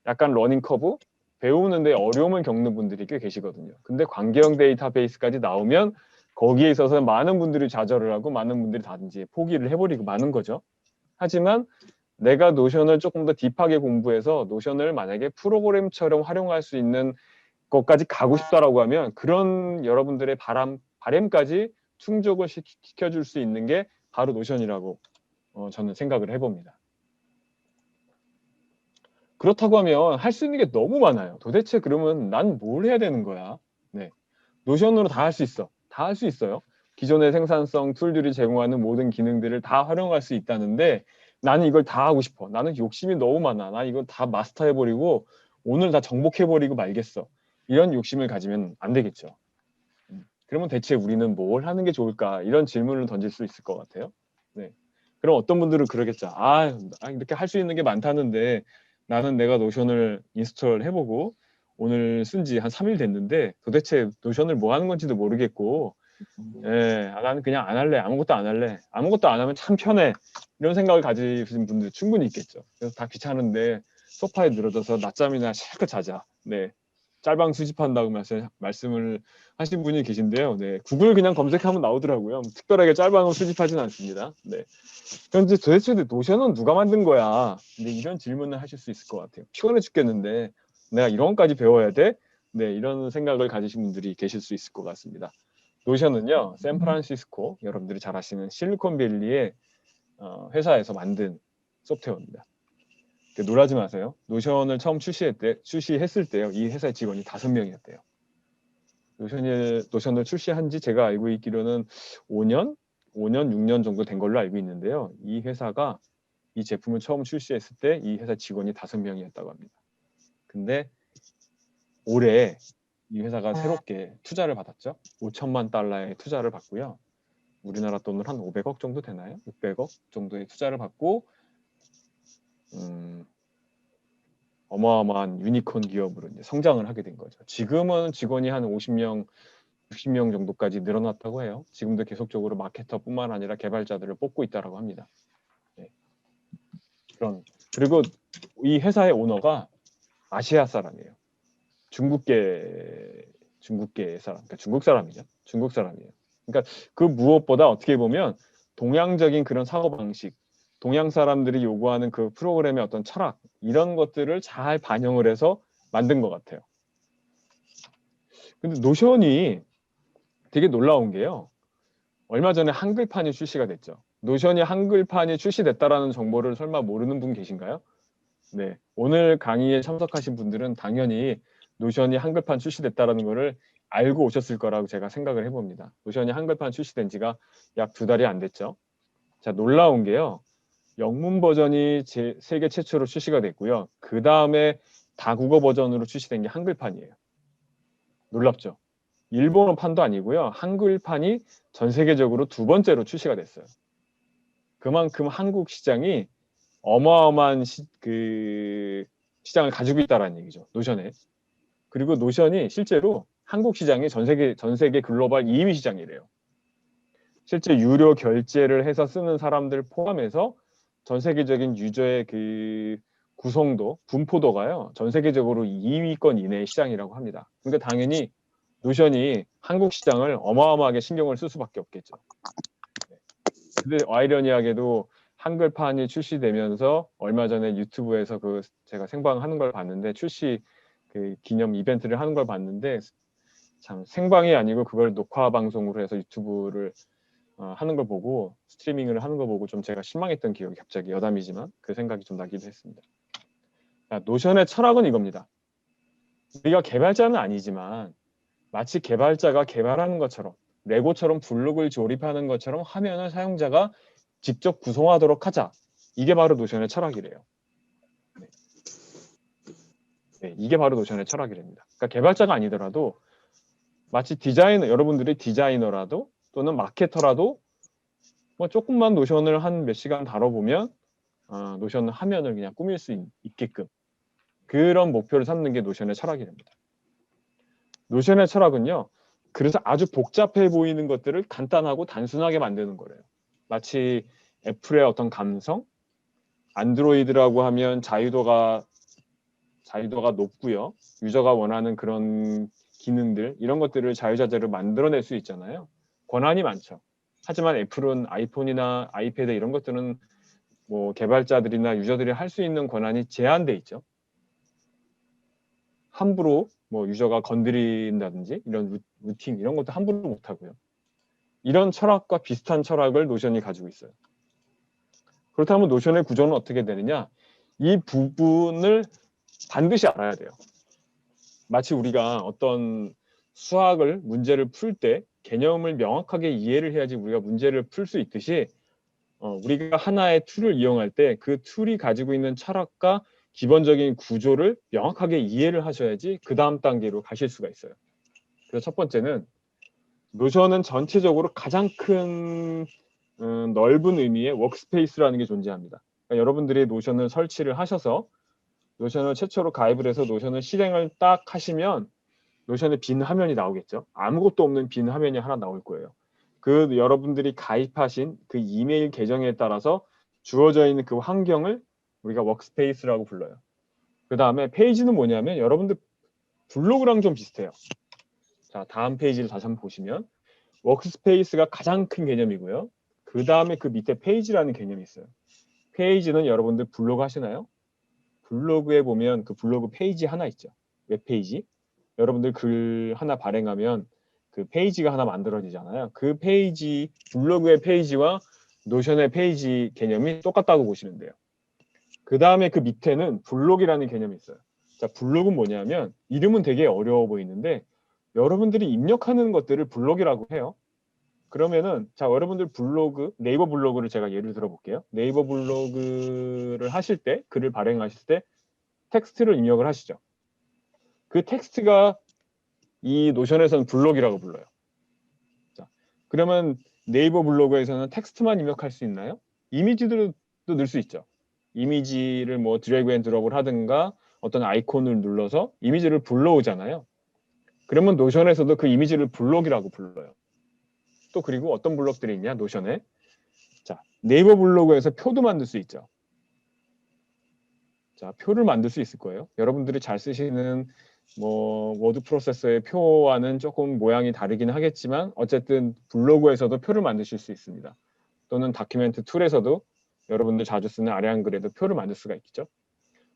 Speaker 2: 약간 러닝 커브 배우는데 어려움을 겪는 분들이 꽤 계시거든요. 근데 관계형 데이터베이스까지 나오면 거기에 있어서 많은 분들이 좌절을 하고 많은 분들이 다 이제 포기를 해버리고 마는 거죠. 하지만 내가 노션을 조금 더 딥하게 공부해서 노션을 만약에 프로그램처럼 활용할 수 있는 것까지 가고 싶다라고 하면 그런 여러분들의 바램까지 충족을 시켜줄 수 있는 게 바로 노션이라고 저는 생각을 해봅니다. 그렇다고 하면 할 수 있는 게 너무 많아요. 도대체 그러면 난 뭘 해야 되는 거야? 네, 노션으로 다 할 수 있어. 다 할 수 있어요. 기존의 생산성 툴들이 제공하는 모든 기능들을 다 활용할 수 있다는데 나는 이걸 다 하고 싶어. 나는 욕심이 너무 많아. 나 이거 다 마스터해버리고 오늘 다 정복해버리고 말겠어. 이런 욕심을 가지면 안 되겠죠. 그러면 대체 우리는 뭘 하는 게 좋을까? 이런 질문을 던질 수 있을 것 같아요. 네. 그럼 어떤 분들은 그러겠죠. 이렇게 할 수 있는 게 많다는데 나는 내가 노션을 인스톨 해보고 오늘 쓴 지 한 3일 됐는데 도대체 노션을 뭐 하는 건지도 모르겠고 나는 그냥 안 할래. 아무것도 안 할래. 아무것도 안 하면 참 편해. 이런 생각을 가지신 분들 충분히 있겠죠. 그래서 다 귀찮은데 소파에 늘어져서 낮잠이나 실컷 자자. 네. 짤방 수집한다고 말씀을 하신 분이 계신데요. 네. 구글 그냥 검색하면 나오더라고요. 특별하게 짤방을 수집하진 않습니다. 네. 그런데 도대체 노션은 누가 만든 거야? 근데 이런 질문을 하실 수 있을 것 같아요. 피곤해 죽겠는데 내가 이런 것까지 배워야 돼? 네, 이런 생각을 가지신 분들이 계실 수 있을 것 같습니다. 노션은요, 샌프란시스코 여러분들이 잘 아시는 실리콘밸리의 회사에서 만든 소프트웨어입니다. 놀라지 마세요. 노션을 처음 출시했을 때요, 이 회사의 직원이 5명이었대요. 노션을 출시한 지 제가 알고 있기로는 5년, 6년 정도 된 걸로 알고 있는데요. 이 회사가 이 제품을 처음 출시했을 때 이 회사 직원이 5명이었다고 합니다. 근데 올해 이 회사가 새롭게 투자를 받았죠. 5천만 달러의 투자를 받고요. 우리나라 돈으로 한 500억 정도 되나요? 600억 정도의 투자를 받고 어마어마한 유니콘 기업으로 이제 성장을 하게 된 거죠. 지금은 직원이 한 50명, 60명 정도까지 늘어났다고 해요. 지금도 계속적으로 마케터뿐만 아니라 개발자들을 뽑고 있다라고 합니다. 네. 그리고 이 회사의 오너가 아시아 사람이에요. 중국계 사람, 그러니까 중국 사람이죠. 중국 사람이에요. 그러니까 그 무엇보다 어떻게 보면 동양적인 그런 사고 방식, 동양 사람들이 요구하는 그 프로그램의 어떤 철학 이런 것들을 잘 반영을 해서 만든 것 같아요. 근데 노션이 되게 놀라운 게요. 얼마 전에 한글판이 출시가 됐죠. 노션이 한글판이 출시됐다라는 정보를 설마 모르는 분 계신가요? 네, 오늘 강의에 참석하신 분들은 당연히 노션이 한글판 출시됐다라는 것을 알고 오셨을 거라고 제가 생각을 해봅니다. 노션이 한글판 출시된 지가 약 2달이 안 됐죠. 자, 놀라운 게요. 영문 버전이 세계 최초로 출시가 됐고요. 그 다음에 다국어 버전으로 출시된 게 한글판이에요. 놀랍죠? 일본어판도 아니고요. 한글판이 전 세계적으로 2번째로 출시가 됐어요. 그만큼 한국 시장이 어마어마한 시장을 가지고 있다는 얘기죠. 노션에. 그리고 노션이 실제로 한국 시장이 전 세계 글로벌 2위 시장이래요. 실제 유료 결제를 해서 쓰는 사람들 포함해서 전 세계적인 유저의 그 구성도, 분포도가요, 전 세계적으로 2위권 이내의 시장이라고 합니다. 그러니까 당연히 노션이 한국 시장을 어마어마하게 신경을 쓸 수밖에 없겠죠. 근데 아이러니하게도 한글판이 출시되면서 얼마 전에 유튜브에서 그 제가 생방하는 걸 봤는데, 출시 그 기념 이벤트를 하는 걸 봤는데, 참 생방이 아니고 그걸 녹화 방송으로 해서 유튜브를 하는 걸 보고, 스트리밍을 하는 걸 보고 좀 제가 실망했던 기억이 갑자기, 여담이지만 그 생각이 좀 나기도 했습니다. 노션의 철학은 이겁니다. 우리가 개발자는 아니지만 마치 개발자가 개발하는 것처럼, 레고처럼 블록을 조립하는 것처럼 화면을 사용자가 직접 구성하도록 하자. 이게 바로 노션의 철학이래요. 네. 네, 이게 바로 노션의 철학이랍니다. 그러니까 개발자가 아니더라도 마치 디자이너, 여러분들이 디자이너라도 또는 마케터라도 뭐 조금만 노션을 한 몇 시간 다뤄보면 노션 화면을 그냥 꾸밀 수 있게끔, 그런 목표를 삼는 게 노션의 철학이랍니다. 노션의 철학은요, 그래서 아주 복잡해 보이는 것들을 간단하고 단순하게 만드는 거래요. 마치 애플의 어떤 감성, 안드로이드라고 하면 자유도가 높고요, 유저가 원하는 그런 기능들, 이런 것들을 자유자재로 만들어낼 수 있잖아요. 권한이 많죠. 하지만 애플은 아이폰이나 아이패드 이런 것들은 뭐 개발자들이나 유저들이 할 수 있는 권한이 제한돼 있죠. 함부로 뭐 유저가 건드린다든지 이런 루팅 이런 것도 함부로 못 하고요. 이런 철학과 비슷한 철학을 노션이 가지고 있어요. 그렇다면 노션의 구조는 어떻게 되느냐? 이 부분을 반드시 알아야 돼요. 마치 우리가 어떤 수학을 문제를 풀 때 개념을 명확하게 이해를 해야지 우리가 문제를 풀 수 있듯이, 우리가 하나의 툴을 이용할 때 그 툴이 가지고 있는 철학과 기본적인 구조를 명확하게 이해를 하셔야지 그 다음 단계로 가실 수가 있어요. 그래서 첫 번째는, 노션은 전체적으로 가장 큰 넓은 의미의 워크스페이스라는 게 존재합니다. 그러니까 여러분들이 노션을 설치를 하셔서 노션을 최초로 가입을 해서 노션을 실행을 딱 하시면 노션의 빈 화면이 나오겠죠. 아무것도 없는 빈 화면이 하나 나올 거예요. 그 여러분들이 가입하신 그 이메일 계정에 따라서 주어져 있는 그 환경을 우리가 워크스페이스라고 불러요. 그 다음에 페이지는 뭐냐면 여러분들 블로그랑 좀 비슷해요. 자, 다음 페이지를 다시 한번 보시면 워크스페이스가 가장 큰 개념이고요. 그 다음에 그 밑에 페이지라는 개념이 있어요. 페이지는 여러분들 블로그 하시나요? 블로그에 보면 그 블로그 페이지 하나 있죠. 웹페이지. 여러분들 글 하나 발행하면 그 페이지가 하나 만들어지잖아요. 그 페이지, 블로그의 페이지와 노션의 페이지 개념이 똑같다고 보시면 돼요. 그 다음에 그 밑에는 블록이라는 개념이 있어요. 자, 블록은 뭐냐면 이름은 되게 어려워 보이는데 여러분들이 입력하는 것들을 블록이라고 해요. 그러면은 자, 여러분들 블로그, 네이버 블로그를 제가 예를 들어 볼게요. 네이버 블로그를 하실 때, 글을 발행하실 때 텍스트를 입력을 하시죠. 그 텍스트가 이 노션에서는 블록이라고 불러요. 자, 그러면 네이버 블로그에서는 텍스트만 입력할 수 있나요? 이미지도 넣을 수 있죠. 이미지를 뭐 드래그 앤 드롭을 하든가 어떤 아이콘을 눌러서 이미지를 불러오잖아요. 그러면 노션에서도 그 이미지를 블록이라고 불러요. 또 그리고 어떤 블록들이 있냐, 노션에. 자, 네이버 블로그에서 표도 만들 수 있죠. 자, 표를 만들 수 있을 거예요. 여러분들이 잘 쓰시는 뭐 워드 프로세서의 표와는 조금 모양이 다르긴 하겠지만 어쨌든 블로그에서도 표를 만드실 수 있습니다. 또는 다큐멘트 툴에서도 여러분들 자주 쓰는 아리안글에도 표를 만들 수가 있겠죠.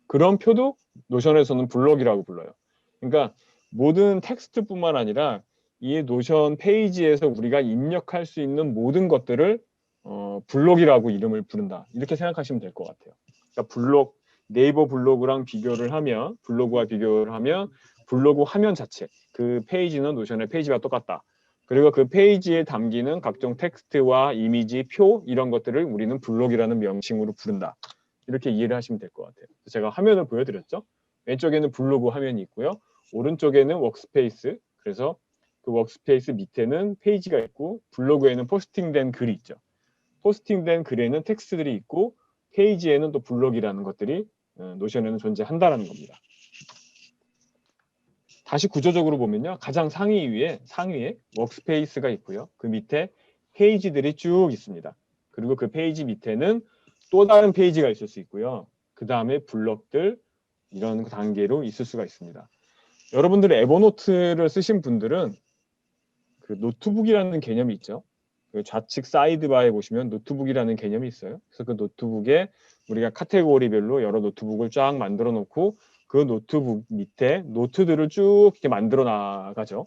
Speaker 2: 그런 표도 노션에서는 블록이라고 불러요. 그러니까 모든 텍스트뿐만 아니라 이 노션 페이지에서 우리가 입력할 수 있는 모든 것들을 블록이라고 이름을 부른다. 이렇게 생각하시면 될 것 같아요. 그러니까 블록, 네이버 블로그랑 비교를 하면, 블로그와 비교를 하면 블로그 화면 자체, 그 페이지는 노션의 페이지와 똑같다. 그리고 그 페이지에 담기는 각종 텍스트와 이미지, 표 이런 것들을 우리는 블록이라는 명칭으로 부른다. 이렇게 이해를 하시면 될 것 같아요. 제가 화면을 보여드렸죠. 왼쪽에는 블로그 화면이 있고요. 오른쪽에는 워크스페이스. 그래서 그 워크스페이스 밑에는 페이지가 있고 블로그에는 포스팅된 글이 있죠. 포스팅된 글에는 텍스트들이 있고 페이지에는 또 블록이라는 것들이 노션에는 존재한다는 겁니다. 다시 구조적으로 보면요. 가장 상위에 워크스페이스가 있고요. 그 밑에 페이지들이 쭉 있습니다. 그리고 그 페이지 밑에는 또 다른 페이지가 있을 수 있고요. 그 다음에 블럭들 이런 단계로 있을 수가 있습니다. 여러분들이 에버노트를 쓰신 분들은 그 노트북이라는 개념이 있죠. 그 좌측 사이드바에 보시면 노트북이라는 개념이 있어요. 그래서 그 노트북에 우리가 카테고리별로 여러 노트북을 쫙 만들어 놓고 그 노트북 밑에 노트들을 쭉 이렇게 만들어 나가죠.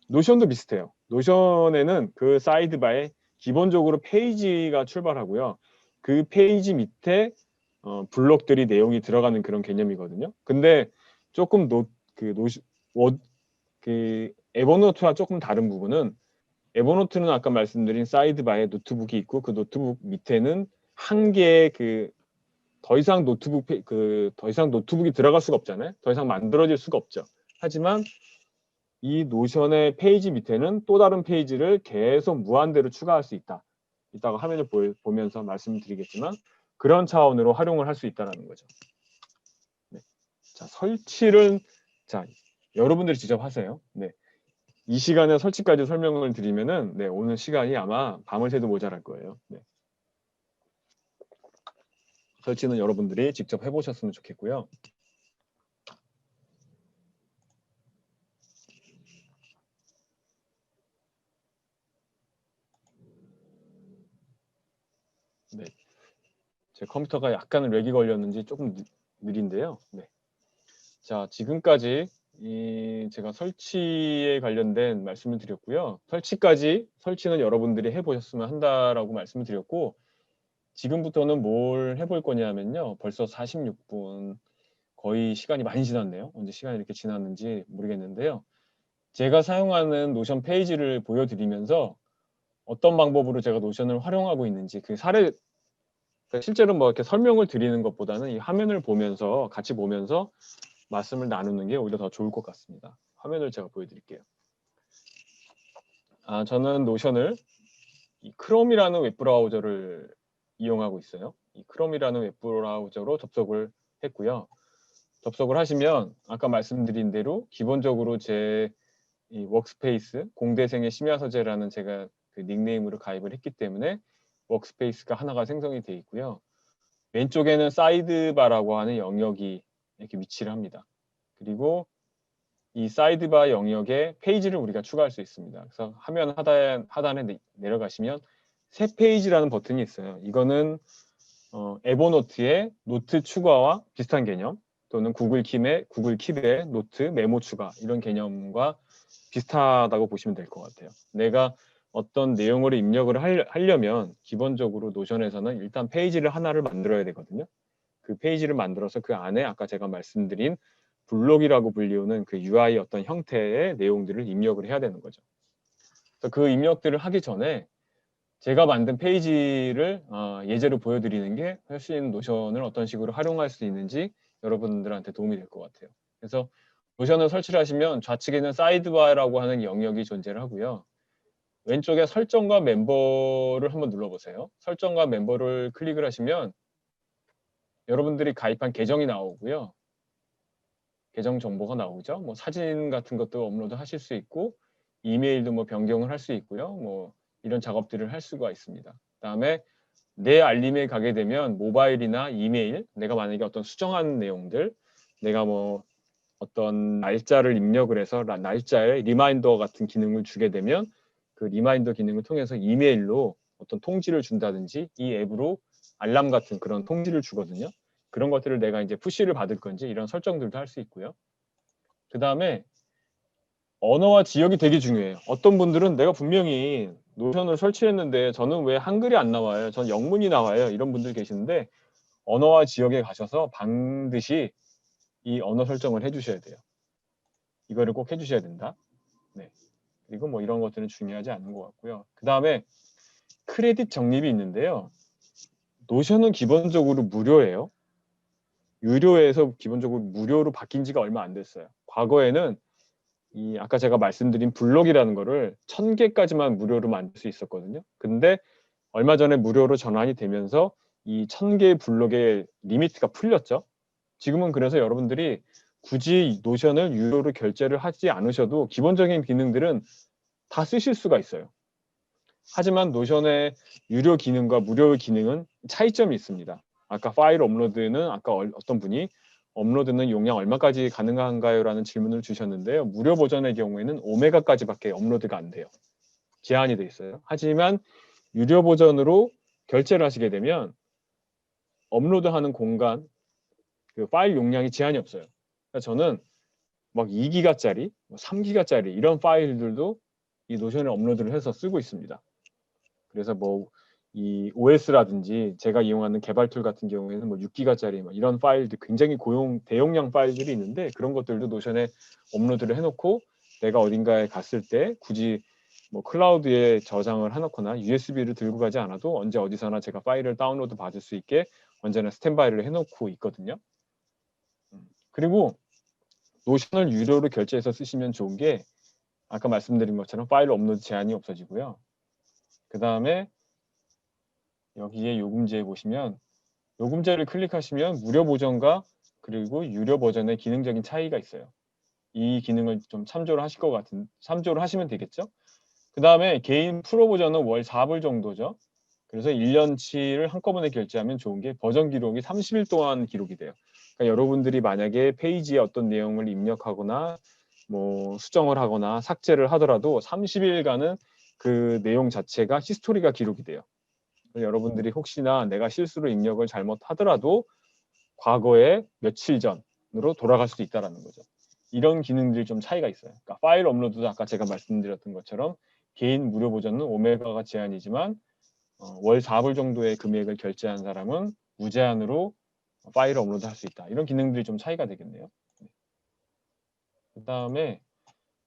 Speaker 2: 노션도 비슷해요. 노션에는 그 사이드바에 기본적으로 페이지가 출발하고요. 그 페이지 밑에 블록들이 내용이 들어가는 그런 개념이거든요. 근데 조금 그 에버노트와 조금 다른 부분은 에버노트는 아까 말씀드린 사이드바에 노트북이 있고 그 노트북 밑에는 한 개의 더 이상 노트북이 들어갈 수가 없잖아요. 더 이상 만들어질 수가 없죠. 하지만 이 노션의 페이지 밑에는 또 다른 페이지를 계속 무한대로 추가할 수 있다. 이따가 화면을 보면서 말씀드리겠지만 그런 차원으로 활용을 할 수 있다는 거죠. 네. 자, 설치를 여러분들이 직접 하세요. 네. 이 시간에 설치까지 설명을 드리면은 네, 오늘 시간이 아마 밤을 새도 모자랄 거예요. 네. 설치는 여러분들이 직접 해보셨으면 좋겠고요. 네. 제 컴퓨터가 약간 렉이 걸렸는지 조금 느린데요. 네. 자, 지금까지 제가 설치에 관련된 말씀을 드렸고요. 설치는 여러분들이 해보셨으면 한다라고 말씀을 드렸고, 지금부터는 뭘 해볼 거냐면요. 벌써 46분, 거의 시간이 많이 지났네요. 언제 시간이 이렇게 지났는지 모르겠는데요. 제가 사용하는 노션 페이지를 보여드리면서 어떤 방법으로 제가 노션을 활용하고 있는지 그러니까 실제로 뭐 이렇게 설명을 드리는 것보다는 이 화면을 보면서 같이 보면서 말씀을 나누는 게 오히려 더 좋을 것 같습니다. 화면을 제가 보여드릴게요. 저는 노션을 이 크롬이라는 웹브라우저를 이용하고 있어요. 이 크롬이라는 웹브라우저로 접속을 했고요. 접속을 하시면 아까 말씀드린 대로 기본적으로 제 이 워크스페이스 공대생의 심야서재라는 제가 그 닉네임으로 가입을 했기 때문에 워크스페이스가 하나가 생성이 되어 있고요. 왼쪽에는 사이드바라고 하는 영역이 이렇게 위치를 합니다. 그리고 이 사이드바 영역에 페이지를 우리가 추가할 수 있습니다. 그래서 화면 하단에 내려가시면 새 페이지라는 버튼이 있어요. 이거는 에버노트의 노트 추가와 비슷한 개념 또는 구글 킵의 노트 메모 추가 이런 개념과 비슷하다고 보시면 될 것 같아요. 내가 어떤 내용을 입력을 하려면 기본적으로 노션에서는 일단 페이지를 하나를 만들어야 되거든요. 그 페이지를 만들어서 그 안에 아까 제가 말씀드린 블록이라고 불리우는 그 UI 어떤 형태의 내용들을 입력을 해야 되는 거죠. 그래서 그 입력들을 하기 전에 제가 만든 페이지를 예제로 보여드리는 게 훨씬 노션을 어떤 식으로 활용할 수 있는지 여러분들한테 도움이 될 것 같아요. 그래서 노션을 설치를 하시면 좌측에는 사이드바라고 하는 영역이 존재를 하고요. 왼쪽에 설정과 멤버를 한번 눌러보세요. 설정과 멤버를 클릭을 하시면 여러분들이 가입한 계정이 나오고요. 계정 정보가 나오죠. 뭐 사진 같은 것도 업로드 하실 수 있고 이메일도 뭐 변경을 할 수 있고요. 뭐 이런 작업들을 할 수가 있습니다. 그다음에 내 알림에 가게 되면 모바일이나 이메일, 내가 만약에 어떤 수정한 내용들, 내가 뭐 어떤 날짜를 입력을 해서 날짜에 리마인더 같은 기능을 주게 되면 그 리마인더 기능을 통해서 이메일로 어떤 통지를 준다든지 이 앱으로 알람 같은 그런 통지를 주거든요. 그런 것들을 내가 이제 푸시를 받을 건지 이런 설정들도 할 수 있고요. 그 다음에 언어와 지역이 되게 중요해요. 어떤 분들은 내가 분명히 노션을 설치했는데 저는 왜 한글이 안 나와요? 전 영문이 나와요. 이런 분들 계시는데 언어와 지역에 가셔서 반드시 이 언어 설정을 해주셔야 돼요. 이거를 꼭 해주셔야 된다. 네. 그리고 뭐 이런 것들은 중요하지 않은 것 같고요. 그 다음에 크레딧 적립이 있는데요. 노션은 기본적으로 무료예요. 유료에서 기본적으로 무료로 바뀐 지가 얼마 안 됐어요. 과거에는 이 아까 제가 말씀드린 블록이라는 거를 1000개까지만 무료로 만들 수 있었거든요. 근데 얼마 전에 무료로 전환이 되면서 이 1000개의 블록의 리미트가 풀렸죠. 지금은 그래서 여러분들이 굳이 노션을 유료로 결제를 하지 않으셔도 기본적인 기능들은 다 쓰실 수가 있어요. 하지만 노션의 유료 기능과 무료 기능은 차이점이 있습니다. 아까 파일 업로드는 아까 어떤 분이 업로드는 용량 얼마까지 가능한가요? 라는 질문을 주셨는데요. 무료 버전의 경우에는 오메가까지밖에 업로드가 안 돼요. 제한이 돼 있어요. 하지만 유료 버전으로 결제를 하시게 되면 업로드하는 공간, 그 파일 용량이 제한이 없어요. 그러니까 저는 막 2기가짜리, 3기가짜리 이런 파일들도 이 노션에 업로드를 해서 쓰고 있습니다. 그래서 뭐 이 OS라든지 제가 이용하는 개발 툴 같은 경우에는 뭐 6기가짜리 이런 파일들 굉장히 대용량 파일들이 있는데 그런 것들도 노션에 업로드를 해놓고 내가 어딘가에 갔을 때 굳이 뭐 클라우드에 저장을 해놓거나 USB를 들고 가지 않아도 언제 어디서나 제가 파일을 다운로드 받을 수 있게 언제나 스탠바이를 해놓고 있거든요. 그리고 노션을 유료로 결제해서 쓰시면 좋은 게 아까 말씀드린 것처럼 파일 업로드 제한이 없어지고요. 그 다음에 여기에 요금제에 보시면 요금제를 클릭하시면 무료 버전과 그리고 유료 버전의 기능적인 차이가 있어요. 이 기능을 좀 참조를 하시면 되겠죠. 그 다음에 개인 프로 버전은 월 4불 정도죠. 그래서 1년치를 한꺼번에 결제하면 좋은 게 버전 기록이 30일 동안 기록이 돼요. 그러니까 여러분들이 만약에 페이지에 어떤 내용을 입력하거나 뭐 수정을 하거나 삭제를 하더라도 30일간은 그 내용 자체가 히스토리가 기록이 돼요. 여러분들이 혹시나 내가 실수로 입력을 잘못하더라도 과거에 며칠 전으로 돌아갈 수도 있다는 거죠. 이런 기능들이 좀 차이가 있어요. 그러니까 파일 업로드도 아까 제가 말씀드렸던 것처럼 개인 무료 버전은 오메가가 제한이지만 월 4불 정도의 금액을 결제한 사람은 무제한으로 파일을 업로드 할 수 있다. 이런 기능들이 좀 차이가 되겠네요. 그 다음에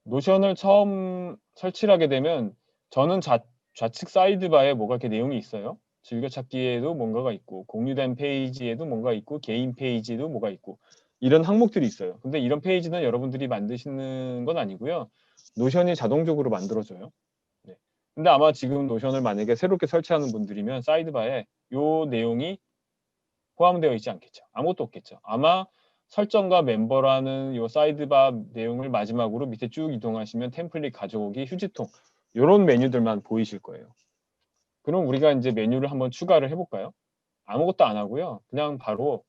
Speaker 2: 노션을 처음 설치를 하게 되면 저는 좌측 사이드바에 뭐가 이렇게 내용이 있어요. 즐겨찾기에도 뭔가가 있고 공유된 페이지에도 뭔가 있고 개인 페이지에도 뭐가 있고 이런 항목들이 있어요. 근데 이런 페이지는 여러분들이 만드시는 건 아니고요. 노션이 자동적으로 만들어져요. 네. 근데 아마 지금 노션을 만약에 새롭게 설치하는 분들이면 사이드바에 요 내용이 포함되어 있지 않겠죠. 아무것도 없겠죠. 아마 설정과 멤버라는 요 사이드바 내용을 마지막으로 밑에 쭉 이동하시면 템플릿 가져오기 휴지통 이런 메뉴들만 보이실 거예요. 그럼 우리가 이제 메뉴를 한번 추가를 해볼까요? 아무것도 안 하고요. 그냥 바로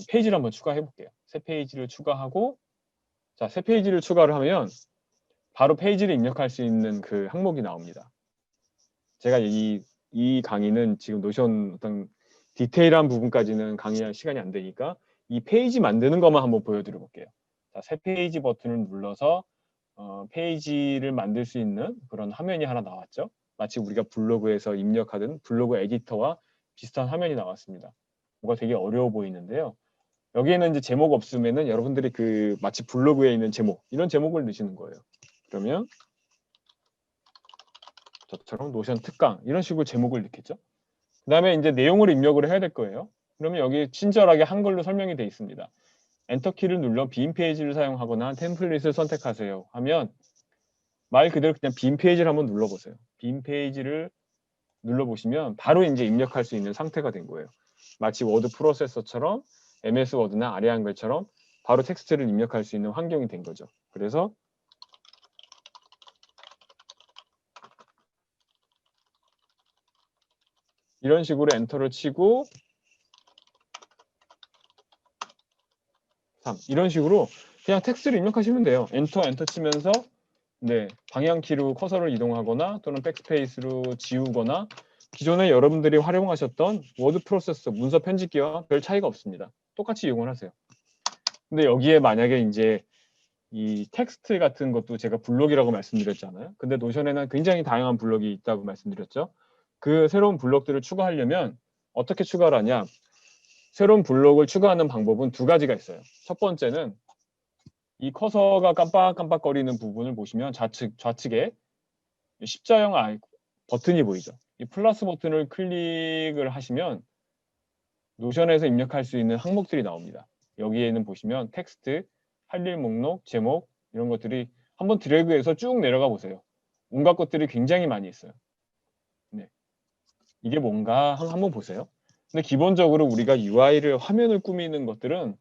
Speaker 2: 페이지를 한번 추가해 볼게요. 새 페이지를 추가하고 자, 새 페이지를 추가를 하면 바로 페이지를 입력할 수 있는 그 항목이 나옵니다. 제가 이 강의는 지금 노션 어떤 디테일한 부분까지는 강의할 시간이 안 되니까 이 페이지 만드는 것만 한번 보여드려 볼게요. 자, 새 페이지 버튼을 눌러서 페이지를 만들 수 있는 그런 화면이 하나 나왔죠. 마치 우리가 블로그에서 입력하던 블로그 에디터와 비슷한 화면이 나왔습니다. 뭐가 되게 어려워 보이는데요. 여기에는 이제 제목 없으면은 여러분들이 그 마치 블로그에 있는 제목 이런 제목을 넣으시는 거예요. 그러면 저처럼 노션 특강 이런 식으로 제목을 넣겠죠. 그 다음에 이제 내용을 입력을 해야 될 거예요. 그러면 여기 친절하게 한글로 설명이 되어 있습니다. 엔터키를 눌러 빈 페이지를 사용하거나 템플릿을 선택하세요 하면 말 그대로 그냥 빈 페이지를 한번 눌러보세요. 빈 페이지를 눌러보시면 바로 이제 입력할 수 있는 상태가 된 거예요. 마치 워드 프로세서처럼 MS 워드나 아래 한글처럼 바로 텍스트를 입력할 수 있는 환경이 된 거죠. 그래서 이런 식으로 엔터를 치고 3 이런 식으로 그냥 텍스트를 입력하시면 돼요. 엔터 치면서 네, 방향키로 커서를 이동하거나 또는 백스페이스로 지우거나 기존에 여러분들이 활용하셨던 워드 프로세서 문서 편집기와 별 차이가 없습니다. 똑같이 이용을 하세요. 근데 여기에 만약에 이제 이 텍스트 같은 것도 제가 블록이라고 말씀드렸잖아요. 근데 노션에는 굉장히 다양한 블록이 있다고 말씀드렸죠. 그 새로운 블록들을 추가하려면 어떻게 추가를 하냐? 새로운 블록을 추가하는 방법은 두 가지가 있어요. 첫 번째는 이 커서가 깜빡깜빡거리는 부분을 보시면 좌측에 십자형 버튼이 보이죠. 이 플러스 버튼을 클릭을 하시면 노션에서 입력할 수 있는 항목들이 나옵니다. 여기에는 보시면 텍스트, 할 일 목록, 제목 이런 것들이 한번 드래그해서 쭉 내려가 보세요. 온갖 것들이 굉장히 많이 있어요. 네. 이게 뭔가 한번 보세요. 근데 기본적으로 우리가 UI를 화면을 꾸미는 것들은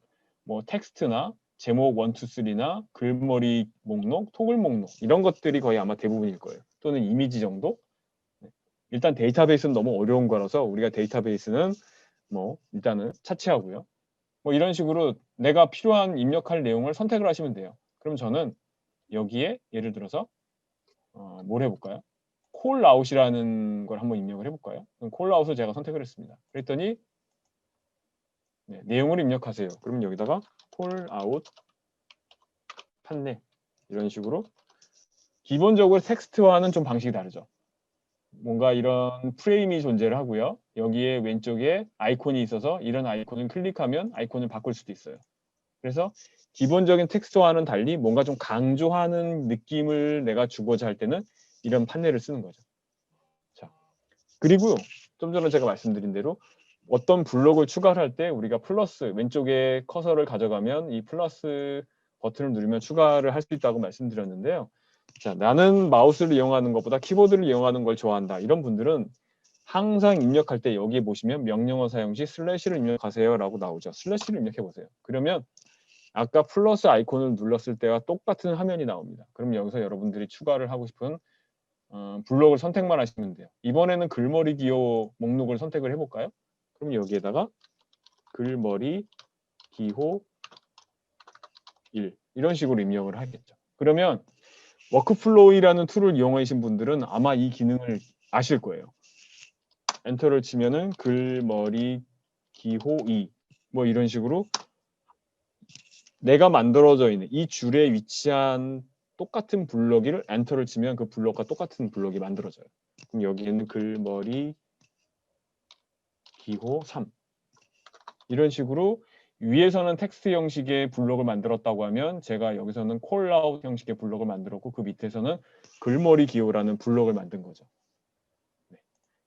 Speaker 2: 뭐 텍스트나 제목 1, 2, 3나 글머리 목록, 토글 목록 이런 것들이 거의 아마 대부분일 거예요. 또는 이미지 정도? 일단 데이터베이스는 너무 어려운 거라서 우리가 데이터베이스는 뭐 일단은 차치하고요. 뭐 이런 식으로 내가 필요한 입력할 내용을 선택을 하시면 돼요. 그럼 저는 여기에 예를 들어서 뭘 해볼까요? 콜아웃이라는 걸 한번 입력을 해볼까요? 그럼 콜아웃을 제가 선택을 했습니다. 그랬더니 네, 내용을 입력하세요. 그럼 여기다가 콜아웃 판넬 이런 식으로 기본적으로 텍스트와는 좀 방식이 다르죠. 뭔가 이런 프레임이 존재를 하고요. 여기에 왼쪽에 아이콘이 있어서 이런 아이콘을 클릭하면 아이콘을 바꿀 수도 있어요. 그래서 기본적인 텍스트와는 달리 뭔가 좀 강조하는 느낌을 내가 주고자 할 때는 이런 판넬을 쓰는 거죠. 자, 그리고 좀 전에 제가 말씀드린 대로 어떤 블록을 추가를 할 때 우리가 플러스 왼쪽에 커서를 가져가면 이 플러스 버튼을 누르면 추가를 할 수 있다고 말씀드렸는데요. 자, 나는 마우스를 이용하는 것보다 키보드를 이용하는 걸 좋아한다. 이런 분들은 항상 입력할 때 여기 보시면 명령어 사용 시 슬래시를 입력하세요 라고 나오죠. 슬래시를 입력해 보세요. 그러면 아까 플러스 아이콘을 눌렀을 때와 똑같은 화면이 나옵니다. 그럼 여기서 여러분들이 추가를 하고 싶은 블록을 선택만 하시면 돼요. 이번에는 글머리 기호 목록을 선택을 해볼까요? 그럼 여기에다가 글머리 기호 1 이런 식으로 입력을 하겠죠. 그러면 워크플로우라는 툴을 이용하신 분들은 아마 이 기능을 아실 거예요. 엔터를 치면은 글머리 기호 2 뭐 이런 식으로 내가 만들어져 있는 이 줄에 위치한 똑같은 블럭을 엔터를 치면 그 블럭과 똑같은 블럭이 만들어져요. 그럼 여기에는 글머리 기호 3 이런 식으로 위에서는 텍스트 형식의 블록을 만들었다고 하면 제가 여기서는 콜아웃 형식의 블록을 만들었고 그 밑에서는 글머리 기호라는 블록을 만든 거죠. 네.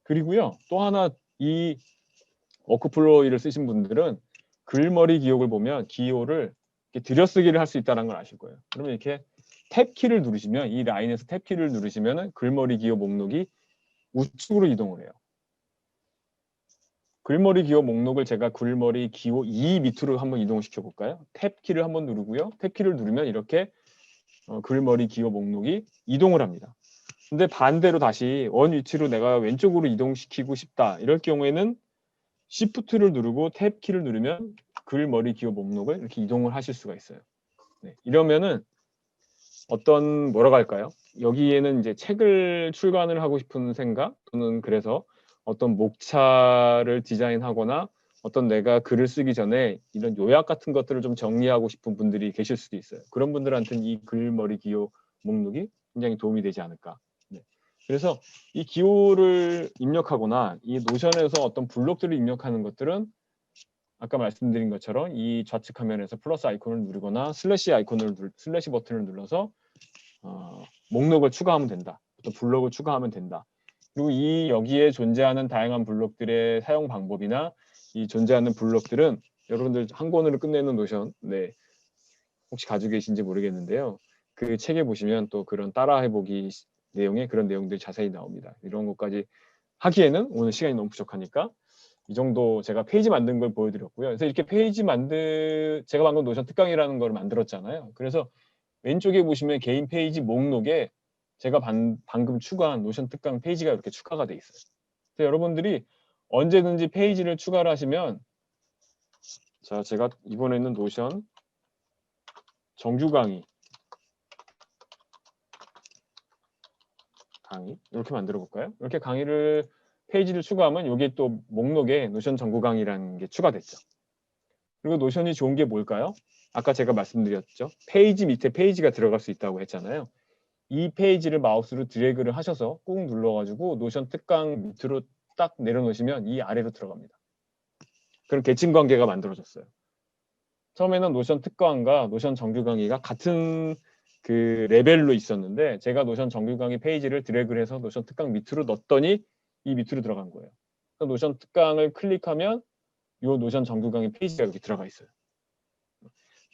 Speaker 2: 그리고요 또 하나 이 워크플로우를 쓰신 분들은 글머리 기호를 보면 기호를 이렇게 들여쓰기를 할 수 있다는 걸 아실 거예요. 그러면 이렇게 탭 키를 누르시면 이 라인에서 탭 키를 누르시면 글머리 기호 목록이 우측으로 이동을 해요. 글머리 기호 목록을 제가 글머리 기호 2 밑으로 한번 이동을 시켜볼까요? 탭 키를 한번 누르고요. 탭 키를 누르면 이렇게 글머리 기호 목록이 이동을 합니다. 근데 반대로 다시 원 위치로 내가 왼쪽으로 이동시키고 싶다. 이럴 경우에는 Shift를 누르고 탭 키를 누르면 글머리 기호 목록을 이렇게 이동을 하실 수가 있어요. 네, 이러면은 어떤 뭐라고 할까요? 여기에는 이제 책을 출간을 하고 싶은 생각 또는 그래서 어떤 목차를 디자인하거나 어떤 내가 글을 쓰기 전에 이런 요약 같은 것들을 좀 정리하고 싶은 분들이 계실 수도 있어요. 그런 분들한테는 이 글머리 기호 목록이 굉장히 도움이 되지 않을까. 네. 그래서 이 기호를 입력하거나 이 노션에서 어떤 블록들을 입력하는 것들은 아까 말씀드린 것처럼 이 좌측 화면에서 플러스 아이콘을 누르거나 슬래시 버튼을 눌러서 목록을 추가하면 된다. 또 블록을 추가하면 된다. 그리고 이 여기에 존재하는 다양한 블록들의 사용 방법이나 이 존재하는 블록들은 여러분들 한 권으로 끝내는 노션 네, 혹시 가지고 계신지 모르겠는데요. 그 책에 보시면 또 그런 따라해보기 내용에 그런 내용들이 자세히 나옵니다. 이런 것까지 하기에는 오늘 시간이 너무 부족하니까 이 정도 제가 페이지 만든 걸 보여드렸고요. 그래서 이렇게 제가 방금 노션 특강이라는 걸 만들었잖아요. 그래서 왼쪽에 보시면 개인 페이지 목록에 제가 방금 추가한 노션 특강 페이지가 이렇게 추가가 돼 있어요. 그래서 여러분들이 언제든지 페이지를 추가를 하시면 자, 제가 이번에는 노션 정규 강의 이렇게 만들어 볼까요? 이렇게 강의를 페이지를 추가하면 여기 또 목록에 노션 정규 강의라는 게 추가됐죠. 그리고 노션이 좋은 게 뭘까요? 아까 제가 말씀드렸죠. 페이지 밑에 페이지가 들어갈 수 있다고 했잖아요. 이 페이지를 마우스로 드래그를 하셔서 꾹 눌러가지고 노션 특강 밑으로 딱 내려놓으시면 이 아래로 들어갑니다. 그런 계층 관계가 만들어졌어요. 처음에는 노션 특강과 노션 정규 강의가 같은 그 레벨로 있었는데 제가 노션 정규 강의 페이지를 드래그를 해서 노션 특강 밑으로 넣었더니 이 밑으로 들어간 거예요. 노션 특강을 클릭하면 이 노션 정규 강의 페이지가 여기 들어가 있어요.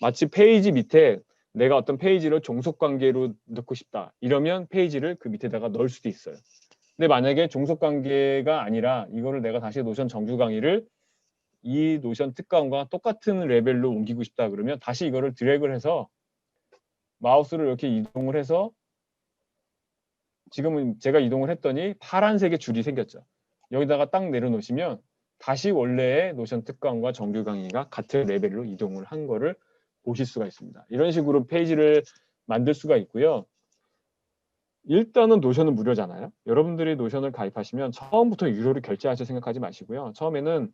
Speaker 2: 마치 페이지 밑에 내가 어떤 페이지를 종속 관계로 넣고 싶다. 이러면 페이지를 그 밑에다가 넣을 수도 있어요. 근데 만약에 종속 관계가 아니라 이거를 내가 다시 노션 정규 강의를 이 노션 특강과 똑같은 레벨로 옮기고 싶다 그러면 다시 이거를 드래그를 해서 마우스를 이렇게 이동을 해서 지금은 제가 이동을 했더니 파란색의 줄이 생겼죠. 여기다가 딱 내려놓으시면 다시 원래의 노션 특강과 정규 강의가 같은 레벨로 이동을 한 거를 보실 수가 있습니다. 이런 식으로 페이지를 만들 수가 있고요. 일단은 노션은 무료잖아요. 여러분들이 노션을 가입하시면 처음부터 유료로 결제하실 생각하지 마시고요. 처음에는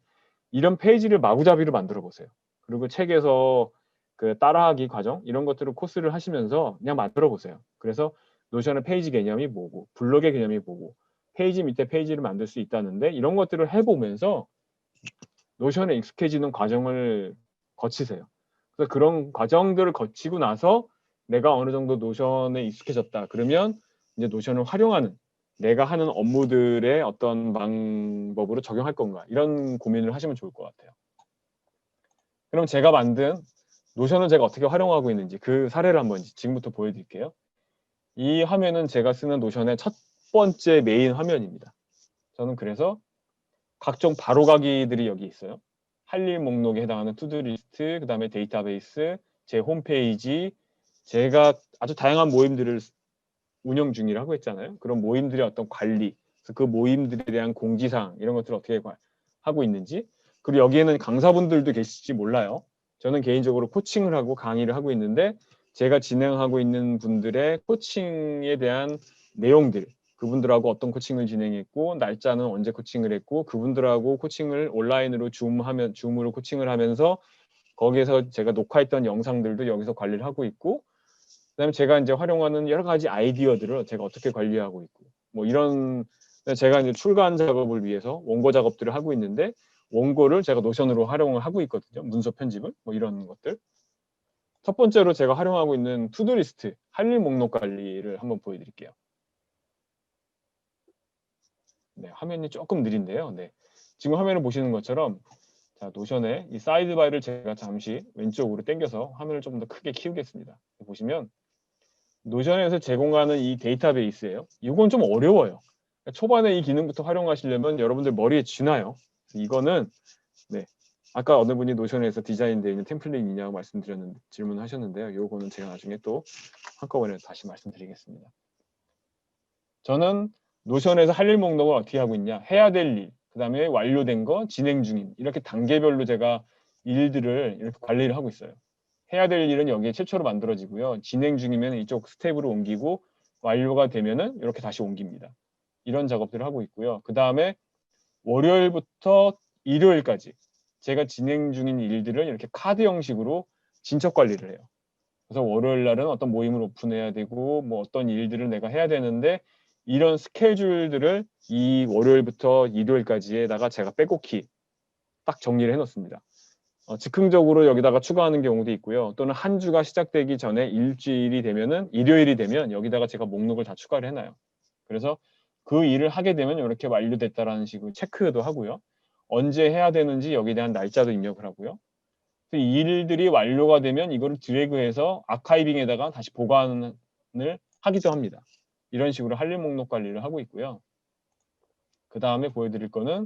Speaker 2: 이런 페이지를 마구잡이로 만들어 보세요. 그리고 책에서 그 따라하기 과정 이런 것들을 코스를 하시면서 그냥 만들어 보세요. 그래서 노션의 페이지 개념이 뭐고 블록의 개념이 뭐고 페이지 밑에 페이지를 만들 수 있다는데 이런 것들을 해보면서 노션에 익숙해지는 과정을 거치세요. 그래서 그런 과정들을 거치고 나서 내가 어느 정도 노션에 익숙해졌다. 그러면 이제 노션을 활용하는 내가 하는 업무들의 어떤 방법으로 적용할 건가 이런 고민을 하시면 좋을 것 같아요. 그럼 제가 만든 노션을 제가 어떻게 활용하고 있는지 그 사례를 한번 지금부터 보여드릴게요. 이 화면은 제가 쓰는 노션의 첫 번째 메인 화면입니다. 저는 그래서 각종 바로가기들이 여기 있어요. 할 일 목록에 해당하는 투두리스트, 그 다음에 데이터베이스, 제 홈페이지, 제가 아주 다양한 모임들을 운영 중이라고 했잖아요. 그런 모임들의 어떤 관리, 그 모임들에 대한 공지사항 이런 것들을 어떻게 하고 있는지 그리고 여기에는 강사분들도 계실지 몰라요. 저는 개인적으로 코칭을 하고 강의를 하고 있는데 제가 진행하고 있는 분들의 코칭에 대한 내용들 그분들하고 어떤 코칭을 진행했고 날짜는 언제 코칭을 했고 그분들하고 코칭을 온라인으로 줌으로 코칭을 하면서 거기에서 제가 녹화했던 영상들도 여기서 관리를 하고 있고 그다음에 제가 이제 활용하는 여러 가지 아이디어들을 제가 어떻게 관리하고 있고 뭐 이런 제가 이제 출간 작업을 위해서 원고 작업들을 하고 있는데 원고를 제가 노션으로 활용을 하고 있거든요. 문서 편집을 뭐 이런 것들. 첫 번째로 제가 활용하고 있는 투두리스트 할 일 목록 관리를 한번 보여드릴게요. 네, 화면이 조금 느린데요. 네, 지금 화면을 보시는 것처럼 자, 노션의 이 사이드바를 제가 잠시 왼쪽으로 당겨서 화면을 좀 더 크게 키우겠습니다. 보시면 노션에서 제공하는 이 데이터베이스예요. 이건 좀 어려워요. 초반에 이 기능부터 활용하시려면 여러분들 머리에 쥐나요. 이거는 네, 아까 어느 분이 노션에서 디자인되어 있는 템플릿 있냐고 말씀드렸는데 질문하셨는데요. 이거는 제가 나중에 또 한꺼번에 다시 말씀드리겠습니다. 저는 노션에서 할 일 목록을 어떻게 하고 있냐? 해야 될 일, 그 다음에 완료된 거, 진행 중인 이렇게 단계별로 제가 일들을 이렇게 관리를 하고 있어요. 해야 될 일은 여기에 최초로 만들어지고요. 진행 중이면 이쪽 스텝으로 옮기고 완료가 되면은 이렇게 다시 옮깁니다. 이런 작업들을 하고 있고요. 그 다음에 월요일부터 일요일까지 제가 진행 중인 일들을 이렇게 카드 형식으로 진척 관리를 해요. 그래서 월요일 날은 어떤 모임을 오픈해야 되고 뭐 어떤 일들을 내가 해야 되는데 이런 스케줄들을 이 월요일부터 일요일까지에다가 제가 빼곡히 딱 정리를 해놓습니다. 즉흥적으로 여기다가 추가하는 경우도 있고요. 또는 한 주가 시작되기 전에 일주일이 되면은 일요일이 되면 여기다가 제가 목록을 다 추가를 해놔요. 그래서 그 일을 하게 되면 이렇게 완료됐다라는 식으로 체크도 하고요. 언제 해야 되는지 여기에 대한 날짜도 입력을 하고요. 그 일들이 완료가 되면 이거를 드래그해서 아카이빙에다가 다시 보관을 하기도 합니다. 이런 식으로 할 일 목록 관리를 하고 있고요. 그 다음에 보여드릴 거는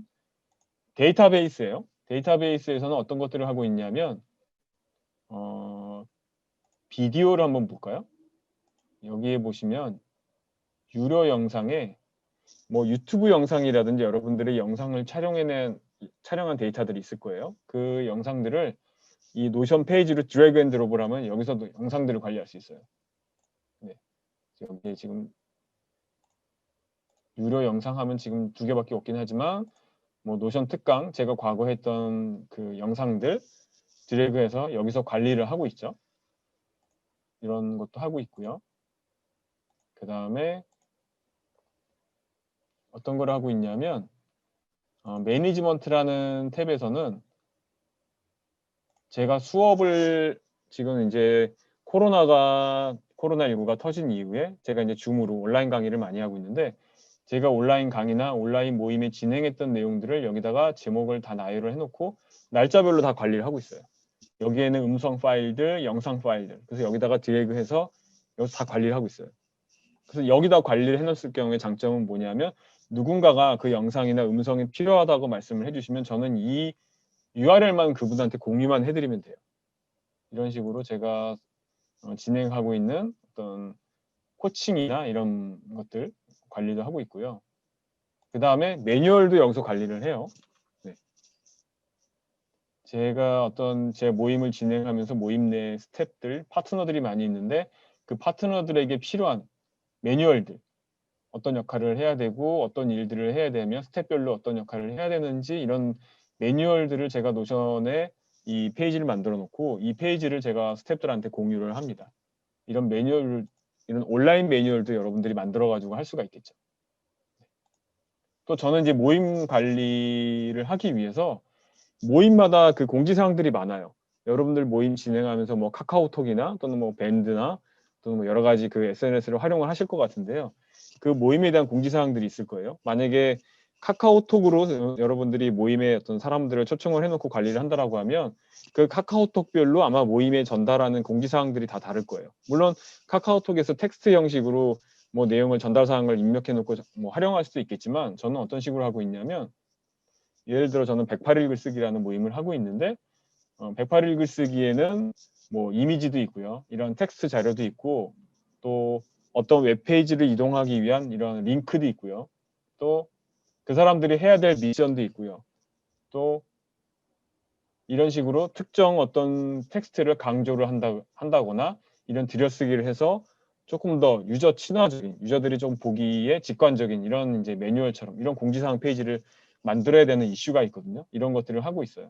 Speaker 2: 데이터베이스예요. 데이터베이스에서는 어떤 것들을 하고 있냐면 비디오를 한번 볼까요? 여기에 보시면 유료 영상에 뭐 유튜브 영상이라든지 여러분들의 영상을 촬영한 데이터들이 있을 거예요. 그 영상들을 이 노션 페이지로 드래그 앤 드롭을 하면 여기서도 영상들을 관리할 수 있어요. 네. 여기에 지금 유료 영상 하면 지금 2개밖에 없긴 하지만 뭐 노션 특강 제가 과거 했던 그 영상들 드래그해서 여기서 관리를 하고 있죠. 이런 것도 하고 있고요. 그 다음에 어떤 걸 하고 있냐면 매니지먼트라는 탭에서는 제가 수업을 지금 이제 코로나19가 터진 이후에 제가 이제 줌으로 온라인 강의를 많이 하고 있는데 제가 온라인 강의나 온라인 모임에 진행했던 내용들을 여기다가 제목을 다 나열을 해놓고 날짜별로 다 관리를 하고 있어요. 여기에는 음성 파일들, 영상 파일들 그래서 여기다가 드래그해서 여기서 다 관리를 하고 있어요. 그래서 여기다 관리를 해놨을 경우에 장점은 뭐냐면 누군가가 그 영상이나 음성이 필요하다고 말씀을 해주시면 저는 이 URL만 그분한테 공유만 해드리면 돼요. 이런 식으로 제가 진행하고 있는 어떤 코칭이나 이런 것들 관리도 하고 있고요. 그 다음에 매뉴얼도 여기서 관리를 해요. 네. 제가 어떤 제 모임을 진행하면서 모임 내 스태프들, 파트너들이 많이 있는데 그 파트너들에게 필요한 매뉴얼들, 어떤 역할을 해야 되고 어떤 일들을 해야 되면 스텝별로 어떤 역할을 해야 되는지 이런 매뉴얼들을 제가 노션에 이 페이지를 만들어 놓고 이 페이지를 제가 스텝들한테 공유를 합니다. 이런 매뉴얼, 이런 온라인 매뉴얼도 여러분들이 만들어 가지고 할 수가 있겠죠. 또 저는 이제 모임 관리를 하기 위해서 모임마다 그 공지사항들이 많아요. 여러분들 모임 진행하면서 뭐 카카오톡이나 또는 뭐 밴드나 또는 뭐 여러 가지 그 SNS를 활용을 하실 것 같은데요. 그 모임에 대한 공지사항들이 있을 거예요. 만약에 카카오톡으로 여러분들이 모임에 어떤 사람들을 초청을 해놓고 관리를 한다라고 하면 그 카카오톡별로 아마 모임에 전달하는 공지사항들이 다 다를 거예요. 물론 카카오톡에서 텍스트 형식으로 뭐 내용을 전달 사항을 입력해 놓고 뭐 활용할 수도 있겠지만 저는 어떤 식으로 하고 있냐면 예를 들어 저는 108일 글쓰기라는 모임을 하고 있는데 108일 글쓰기에는 뭐 이미지도 있고요. 이런 텍스트 자료도 있고 또 어떤 웹페이지를 이동하기 위한 이런 링크도 있고요. 또 그 사람들이 해야 될 미션도 있고요. 또 이런 식으로 특정 어떤 텍스트를 강조를 한다거나 이런 들여쓰기를 해서 조금 더 유저 친화적인, 유저들이 좀 보기에 직관적인 이런 이제 매뉴얼처럼 이런 공지사항 페이지를 만들어야 되는 이슈가 있거든요. 이런 것들을 하고 있어요.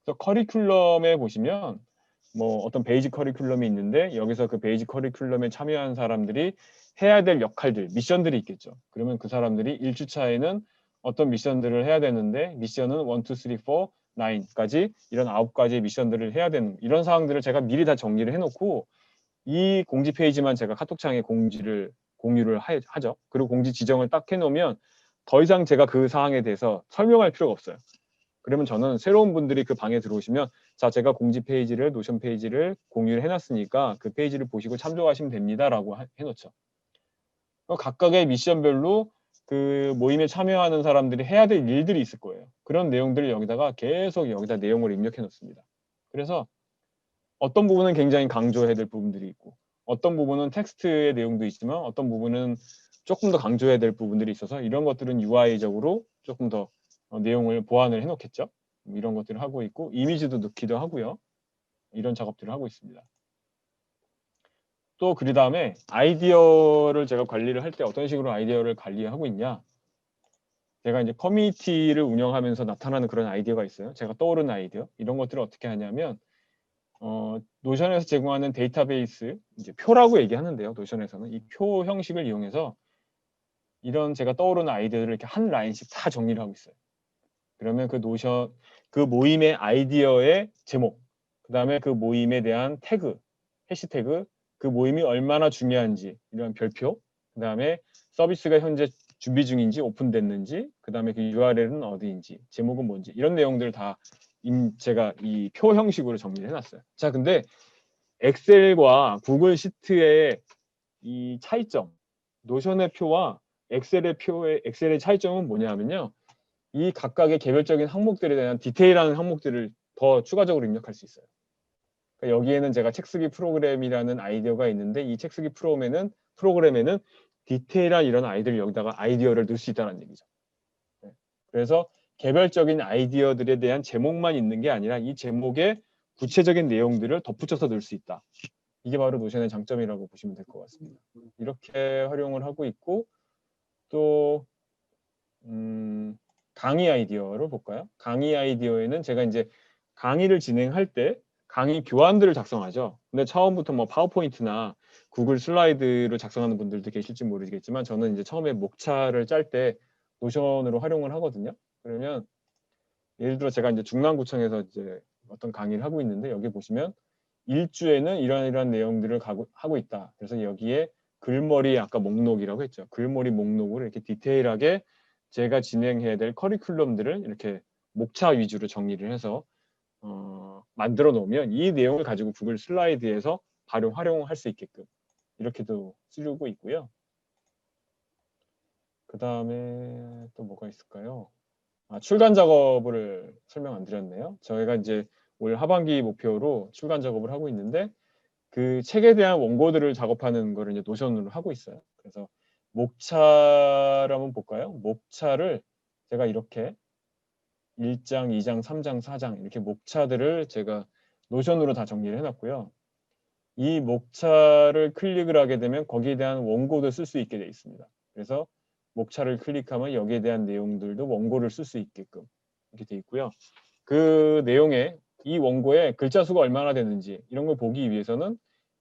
Speaker 2: 그래서 커리큘럼에 보시면 뭐 어떤 베이직 커리큘럼이 있는데 여기서 그 베이직 커리큘럼에 참여한 사람들이 해야 될 역할들, 미션들이 있겠죠. 그러면 그 사람들이 1주차에는 어떤 미션들을 해야 되는데 미션은 1, 2, 3, 4, 9까지 이런 9가지의 미션들을 해야 되는 이런 사항들을 제가 미리 다 정리를 해놓고 이 공지 페이지만 제가 카톡창에 공유를 하죠. 그리고 공지 지정을 딱 해놓으면 더 이상 제가 그 사항에 대해서 설명할 필요가 없어요. 그러면 저는 새로운 분들이 그 방에 들어오시면 자 제가 공지 페이지를 노션 페이지를 공유를 해놨으니까 그 페이지를 보시고 참조하시면 됩니다라고 해놓죠. 각각의 미션별로 그 모임에 참여하는 사람들이 해야 될 일들이 있을 거예요. 그런 내용들을 여기다가 계속 여기다 내용을 입력해 놓습니다. 그래서 어떤 부분은 굉장히 강조해야 될 부분들이 있고 어떤 부분은 텍스트의 내용도 있지만 어떤 부분은 조금 더 강조해야 될 부분들이 있어서 이런 것들은 UI적으로 조금 더 내용을 보완을 해놓겠죠. 이런 것들을 하고 있고 이미지도 넣기도 하고요. 이런 작업들을 하고 있습니다. 또 그 다음에 아이디어를 제가 관리를 할 때 어떤 식으로 아이디어를 관리하고 있냐. 제가 이제 커뮤니티를 운영하면서 나타나는 그런 아이디어가 있어요. 제가 떠오르는 아이디어. 이런 것들을 어떻게 하냐면 노션에서 제공하는 데이터베이스, 이제 표라고 얘기하는데요. 노션에서는 이 표 형식을 이용해서 이런 제가 떠오르는 아이디어들을 이렇게 한 라인씩 다 정리를 하고 있어요. 그러면 그 노션, 그 모임의 아이디어의 제목, 그 다음에 그 모임에 대한 태그, 해시태그, 그 모임이 얼마나 중요한지 이런 별표, 그 다음에 서비스가 현재 준비 중인지 오픈됐는지, 그 다음에 그 URL은 어디인지, 제목은 뭔지 이런 내용들을 다 제가 이 표 형식으로 정리를 해놨어요. 자, 근데 엑셀과 구글 시트의 이 차이점, 노션의 표와 엑셀의 차이점은 뭐냐면요. 이 각각의 개별적인 항목들에 대한 디테일한 항목들을 더 추가적으로 입력할 수 있어요. 그러니까 여기에는 제가 책쓰기 프로그램이라는 아이디어가 있는데 이 책쓰기 프로그램에는 디테일한 이런 여기다가 아이디어를 넣을 수 있다는 얘기죠. 네. 그래서 개별적인 아이디어들에 대한 제목만 있는 게 아니라 이 제목에 구체적인 내용들을 덧붙여서 넣을 수 있다. 이게 바로 노션의 장점이라고 보시면 될 것 같습니다. 이렇게 활용을 하고 있고 또 강의 아이디어를 볼까요? 강의 아이디어에는 제가 이제 강의를 진행할 때 강의 교환들을 작성하죠. 근데 처음부터 뭐 파워포인트나 구글 슬라이드를 작성하는 분들도 계실지 모르겠지만 저는 이제 처음에 목차를 짤 때 노션으로 활용을 하거든요. 그러면 예를 들어 제가 이제 중랑구청에서 이제 어떤 강의를 하고 있는데 여기 보시면 일주에는 이러한 내용들을 하고 있다. 그래서 여기에 글머리 아까 목록이라고 했죠. 글머리 목록을 이렇게 디테일하게 제가 진행해야 될 커리큘럼들을 이렇게 목차 위주로 정리를 해서 만들어 놓으면 이 내용을 가지고 구글 슬라이드에서 바로 활용할 수 있게끔 이렇게도 쓰고 있고요. 그 다음에 또 뭐가 있을까요? 출간 작업을 설명 안 드렸네요. 저희가 이제 올 하반기 목표로 출간 작업을 하고 있는데 그 책에 대한 원고들을 작업하는 거를 이제 노션으로 하고 있어요. 그래서 목차를 한번 볼까요? 목차를 제가 이렇게 1장, 2장, 3장, 4장 이렇게 목차들을 제가 노션으로 다 정리를 해놨고요. 이 목차를 클릭을 하게 되면 거기에 대한 원고도 쓸 수 있게 되어 있습니다. 그래서 목차를 클릭하면 여기에 대한 내용들도 원고를 쓸 수 있게끔 이렇게 되어 있고요. 그 내용에 이 원고에 글자 수가 얼마나 되는지 이런 걸 보기 위해서는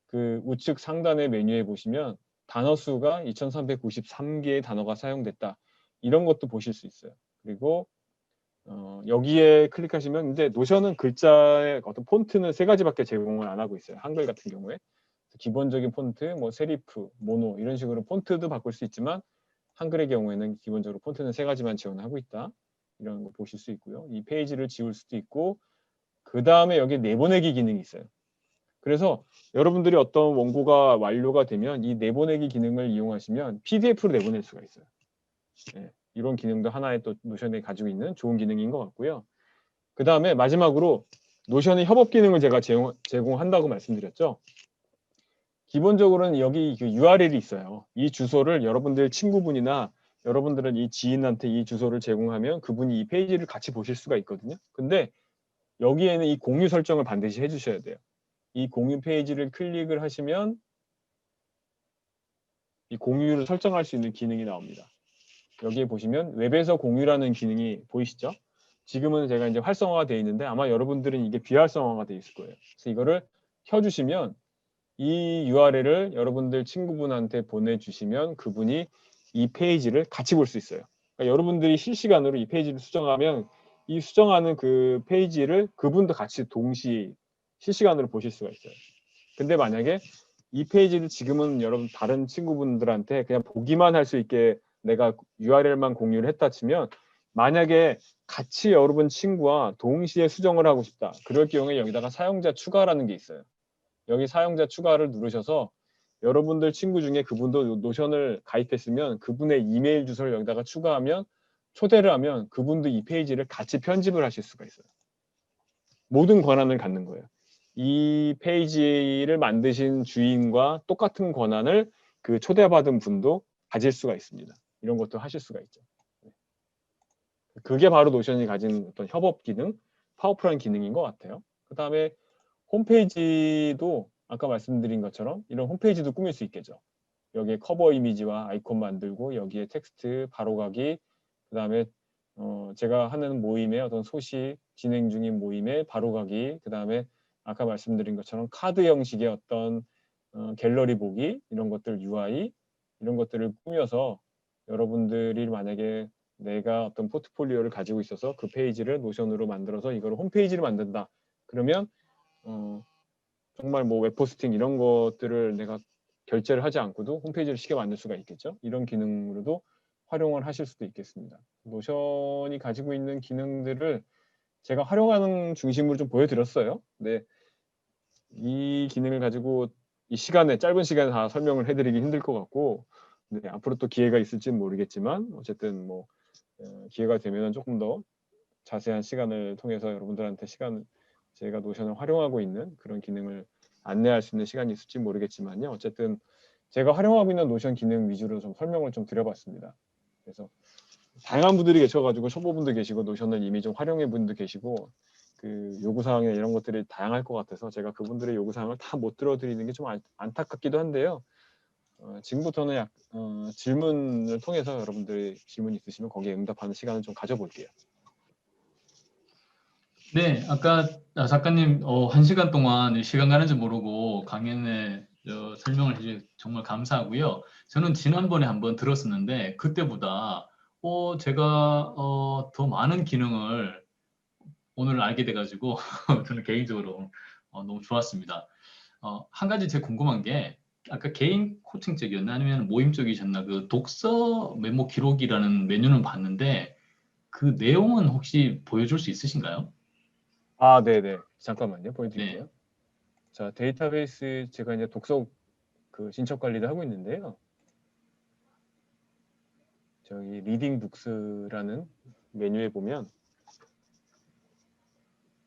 Speaker 2: 그 우측 상단의 메뉴에 보시면 단어 수가 2393개의 단어가 사용됐다. 이런 것도 보실 수 있어요. 그리고 여기에 클릭하시면 이제 노션은 글자의 어떤 폰트는 세 가지밖에 제공을 안 하고 있어요. 한글 같은 경우에 기본적인 폰트, 뭐 세리프, 모노 이런 식으로 폰트도 바꿀 수 있지만 한글의 경우에는 기본적으로 폰트는 세 가지만 지원하고 있다. 이런 거 보실 수 있고요. 이 페이지를 지울 수도 있고 그 다음에 여기 내보내기 기능이 있어요. 그래서 여러분들이 어떤 원고가 완료가 되면 이 내보내기 기능을 이용하시면 PDF로 내보낼 수가 있어요. 네, 이런 기능도 하나의 또 노션에 가지고 있는 좋은 기능인 것 같고요. 그 다음에 마지막으로 노션의 협업 기능을 제가 제공한다고 말씀드렸죠. 기본적으로는 여기 그 URL이 있어요. 이 주소를 여러분들 친구분이나 여러분들은 이 지인한테 이 주소를 제공하면 그분이 이 페이지를 같이 보실 수가 있거든요. 근데 여기에는 이 공유 설정을 반드시 해주셔야 돼요. 이 공유 페이지를 클릭을 하시면 이 공유를 설정할 수 있는 기능이 나옵니다. 여기에 보시면 웹에서 공유라는 기능이 보이시죠? 지금은 제가 이제 활성화가 되어 있는데 아마 여러분들은 이게 비활성화가 되어 있을 거예요. 그래서 이거를 켜주시면 이 URL을 여러분들 친구분한테 보내주시면 그분이 이 페이지를 같이 볼 수 있어요. 그러니까 여러분들이 실시간으로 이 페이지를 수정하면 이 수정하는 그 페이지를 그분도 같이 동시 실시간으로 보실 수가 있어요. 근데 만약에 이 페이지를 지금은 여러분 다른 친구분들한테 그냥 보기만 할 수 있게 내가 URL만 공유를 했다 치면 만약에 같이 여러분 친구와 동시에 수정을 하고 싶다. 그럴 경우에 여기다가 사용자 추가라는 게 있어요. 여기 사용자 추가를 누르셔서 여러분들 친구 중에 그분도 노션을 가입했으면 그분의 이메일 주소를 여기다가 추가하면 초대를 하면 그분도 이 페이지를 같이 편집을 하실 수가 있어요. 모든 권한을 갖는 거예요. 이 페이지를 만드신 주인과 똑같은 권한을 그 초대받은 분도 가질 수가 있습니다. 이런 것도 하실 수가 있죠. 그게 바로 노션이 가진 어떤 협업 기능, 파워풀한 기능인 것 같아요. 그 다음에 홈페이지도 아까 말씀드린 것처럼 이런 홈페이지도 꾸밀 수 있겠죠. 여기에 커버 이미지와 아이콘 만들고 여기에 텍스트 바로가기, 그 다음에 제가 하는 모임의 어떤 소식, 진행 중인 모임의 바로가기, 그 다음에 아까 말씀드린 것처럼 카드 형식의 어떤 갤러리 보기, 이런 것들 UI, 이런 것들을 꾸며서 여러분들이 만약에 내가 어떤 포트폴리오를 가지고 있어서 그 페이지를 노션으로 만들어서 이걸 홈페이지를 만든다. 그러면 정말 뭐 웹포스팅 이런 것들을 내가 결제를 하지 않고도 홈페이지를 쉽게 만들 수가 있겠죠. 이런 기능으로도 활용을 하실 수도 있겠습니다. 노션이 가지고 있는 기능들을 제가 활용하는 중심으로 좀 보여드렸어요. 근데 이 기능을 가지고 이 시간에 짧은 시간에 다 설명을 해드리기 힘들 것 같고, 네, 앞으로 또 기회가 있을지는 모르겠지만 어쨌든 뭐 기회가 되면 조금 더 자세한 시간을 통해서 여러분들한테 제가 노션을 활용하고 있는 그런 기능을 안내할 수 있는 시간이 있을지 모르겠지만요. 어쨌든 제가 활용하고 있는 노션 기능 위주로 좀 설명을 좀 드려봤습니다. 그래서 다양한 분들이 계셔가지고 초보분도 계시고 노션을 이미 좀 활용해 분도 계시고 그 요구사항이나 이런 것들이 다양할 것 같아서 제가 그분들의 요구사항을 다 못 들어드리는 게 좀 안타깝기도 한데요. 지금부터는 질문을 통해서 여러분들이 질문 있으시면 거기에 응답하는 시간을 좀 가져볼게요.
Speaker 1: 네, 아까 작가님 1시간 동안 시간 가는 줄 모르고 강연에 설명을 해주셔서 정말 감사하고요. 저는 지난번에 한번 들었었는데 그때보다 제가 더 많은 기능을 오늘 알게 돼가지고 저는 개인적으로 너무 좋았습니다. 한 가지 제가 궁금한 게 아까 개인 코칭 쪽이었나 아니면 모임 쪽이셨나 그 독서 메모 기록이라는 메뉴는 봤는데 그 내용은 혹시 보여줄 수 있으신가요?
Speaker 2: 아, 네네. 잠깐만요.
Speaker 1: 네.
Speaker 2: 보여드릴게요. 자, 데이터베이스 제가 이제 독서 그 진척 관리를 하고 있는데요. 저기 리딩 북스라는 메뉴에 보면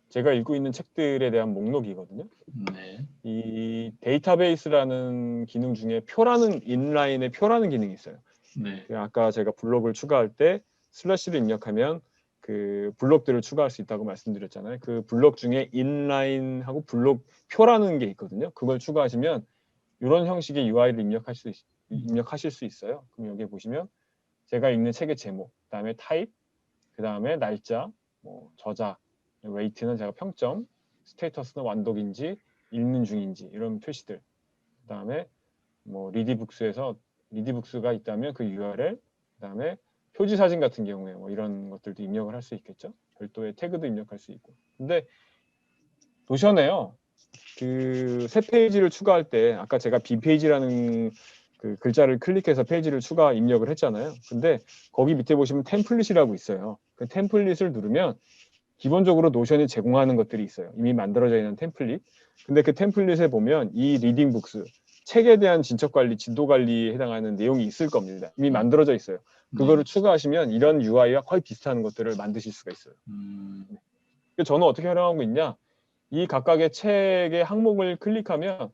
Speaker 2: 제가 읽고 있는 책들에 대한 목록이거든요.
Speaker 1: 네.
Speaker 2: 이 데이터베이스라는 기능 중에 표라는 인라인의 표라는 기능이 있어요.
Speaker 1: 네.
Speaker 2: 아까 제가 블록을 추가할 때 슬래시를 입력하면 그 블록들을 추가할 수 있다고 말씀드렸잖아요. 그 블록 중에 인라인하고 블록 표라는 게 있거든요. 그걸 추가하시면 이런 형식의 UI를 입력하실 수 있어요. 그럼 여기 보시면 제가 읽는 책의 제목, 그다음에 타입, 그다음에 날짜, 뭐 저자, 웨이트는 제가 평점, 스테이터스는 완독인지 읽는 중인지 이런 표시들. 그다음에 뭐 리디북스가 있다면 그 URL, 그다음에 표지 사진 같은 경우에 뭐 이런 것들도 입력을 할 수 있겠죠. 별도의 태그도 입력할 수 있고. 근데 노션에요. 그 새 페이지를 추가할 때 아까 제가 B 페이지라는 그 글자를 클릭해서 페이지를 추가 입력을 했잖아요. 근데 거기 밑에 보시면 템플릿이라고 있어요. 그 템플릿을 누르면 기본적으로 노션이 제공하는 것들이 있어요. 이미 만들어져 있는 템플릿. 근데 그 템플릿에 보면 이 리딩 북스, 책에 대한 진척 관리, 진도 관리에 해당하는 내용이 있을 겁니다. 이미 만들어져 있어요. 그거를
Speaker 1: 네.
Speaker 2: 추가하시면 이런 UI와 거의 비슷한 것들을 만드실 수가 있어요. 저는 어떻게 활용하고 있냐? 이 각각의 책의 항목을 클릭하면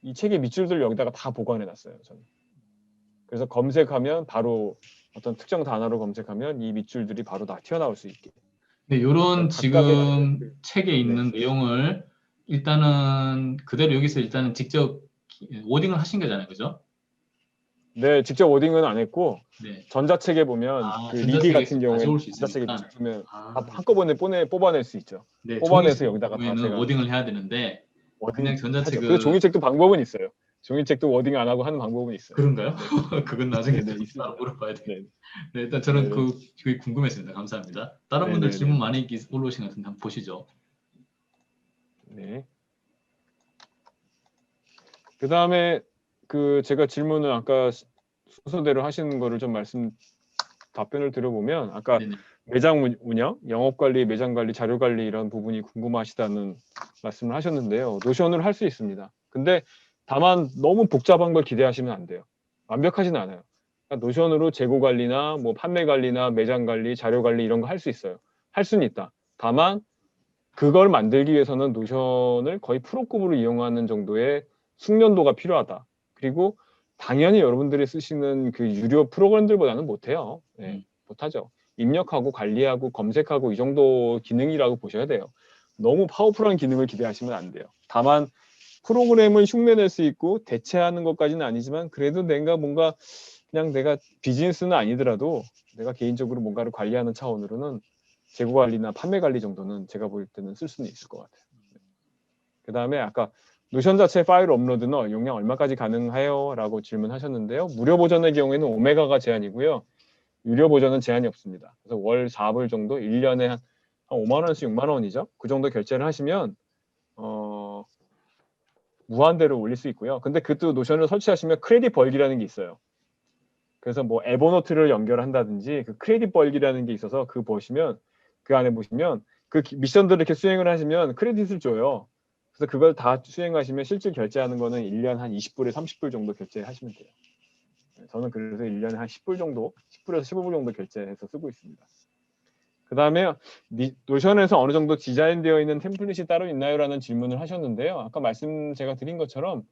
Speaker 2: 이 책의 밑줄들 여기다가 다 보관해 놨어요. 저는. 그래서 검색하면 바로 어떤 특정 단어로 검색하면 이 밑줄들이 바로 다 튀어나올 수 있게.
Speaker 1: 네, 요런
Speaker 2: 각각의
Speaker 1: 지금 책에
Speaker 2: 네.
Speaker 1: 있는 내용을 일단은 그대로 여기서 일단은 직접 워딩을 하신 거잖아요. 그죠?
Speaker 2: 네, 직접 워딩은 안 했고
Speaker 1: 네.
Speaker 2: 전자책에 보면 그 리디
Speaker 1: 전자책에서
Speaker 2: 같은 경우에는
Speaker 1: 가져올 수
Speaker 2: 전자책에
Speaker 1: 있으니까.
Speaker 2: 밑줄이면
Speaker 1: 아,
Speaker 2: 한꺼번에 뽑아낼 수 있죠.
Speaker 1: 네,
Speaker 2: 뽑아내서
Speaker 1: 종이책
Speaker 2: 여기다가 다
Speaker 1: 경우에는
Speaker 2: 제가
Speaker 1: 워딩을 해야 되는데
Speaker 2: 워딩
Speaker 1: 그냥
Speaker 2: 하죠. 그
Speaker 1: 전자책은
Speaker 2: 종이책도 방법은 있어요. 종이책도 워딩 안 하고 하는 방법은 있어요.
Speaker 1: 그런가요?
Speaker 2: 네,
Speaker 1: 그건 나중에
Speaker 2: 네,
Speaker 1: 따로
Speaker 2: 있습니다.
Speaker 1: 물어봐야 돼.
Speaker 2: 네,
Speaker 1: 네, 일단
Speaker 2: 네,
Speaker 1: 저는
Speaker 2: 네,
Speaker 1: 그게 궁금했습니다. 감사합니다. 다른
Speaker 2: 네,
Speaker 1: 분들
Speaker 2: 네, 네,
Speaker 1: 질문 많이 올라오신 것 같은데 한번 보시죠.
Speaker 2: 네. 그 다음에 그 제가 질문을 아까 순서대로 하시는 거를 좀 답변을 드려보면 아까
Speaker 1: 네네.
Speaker 2: 매장 운영, 영업 관리, 매장 관리, 자료 관리 이런 부분이 궁금하시다는 말씀을 하셨는데요. 노션을 할 수 있습니다. 근데 다만 너무 복잡한 걸 기대하시면 안 돼요. 완벽하지는 않아요. 그러니까 노션으로 재고 관리나 뭐 판매 관리나 매장 관리, 자료 관리 이런 거 할 수 있어요. 할 수는 있다. 다만 그걸 만들기 위해서는 노션을 거의 프로급으로 이용하는 정도의 숙련도가 필요하다. 그리고 당연히 여러분들이 쓰시는 그 유료 프로그램들보다는 못해요. 네, 못하죠. 입력하고 관리하고 검색하고 이 정도 기능이라고 보셔야 돼요. 너무 파워풀한 기능을 기대하시면 안 돼요. 다만 프로그램을 흉내낼 수 있고 대체하는 것까지는 아니지만 그래도 뭔가 그냥 내가 비즈니스는 아니더라도 내가 개인적으로 뭔가를 관리하는 차원으로는 재고 관리나 판매 관리 정도는 제가 볼 때는 쓸 수는 있을 것 같아요. 그 다음에 아까 노션 자체 파일 업로드는 용량 얼마까지 가능해요? 라고 질문하셨는데요. 무료 버전의 경우에는 오메가가 제한이고요. 유료 버전은 제한이 없습니다. 그래서 월 4불 정도, 1년에 한 5만 원에서 6만 원이죠. 그 정도 결제를 하시면 무한대로 올릴 수 있고요. 근데 그것도 노션을 설치하시면 크레딧 벌기라는 게 있어요. 그래서 뭐 에버노트를 연결한다든지 그 크레딧 벌기라는 게 있어서 그 안에 보시면 그 미션들을 이렇게 수행을 하시면 크레딧을 줘요. 그래서 그걸 다 수행하시면 실제 결제하는 거는 1년 한 20불에 30불 정도 결제하시면 돼요. 저는 그래서 1년에 한 10불 정도, 10불에서 15불 정도 결제해서 쓰고 있습니다. 그 다음에 노션에서 어느 정도 디자인되어 있는 템플릿이 따로 있나요? 라는 질문을 하셨는데요. 아까 제가 드린 것처럼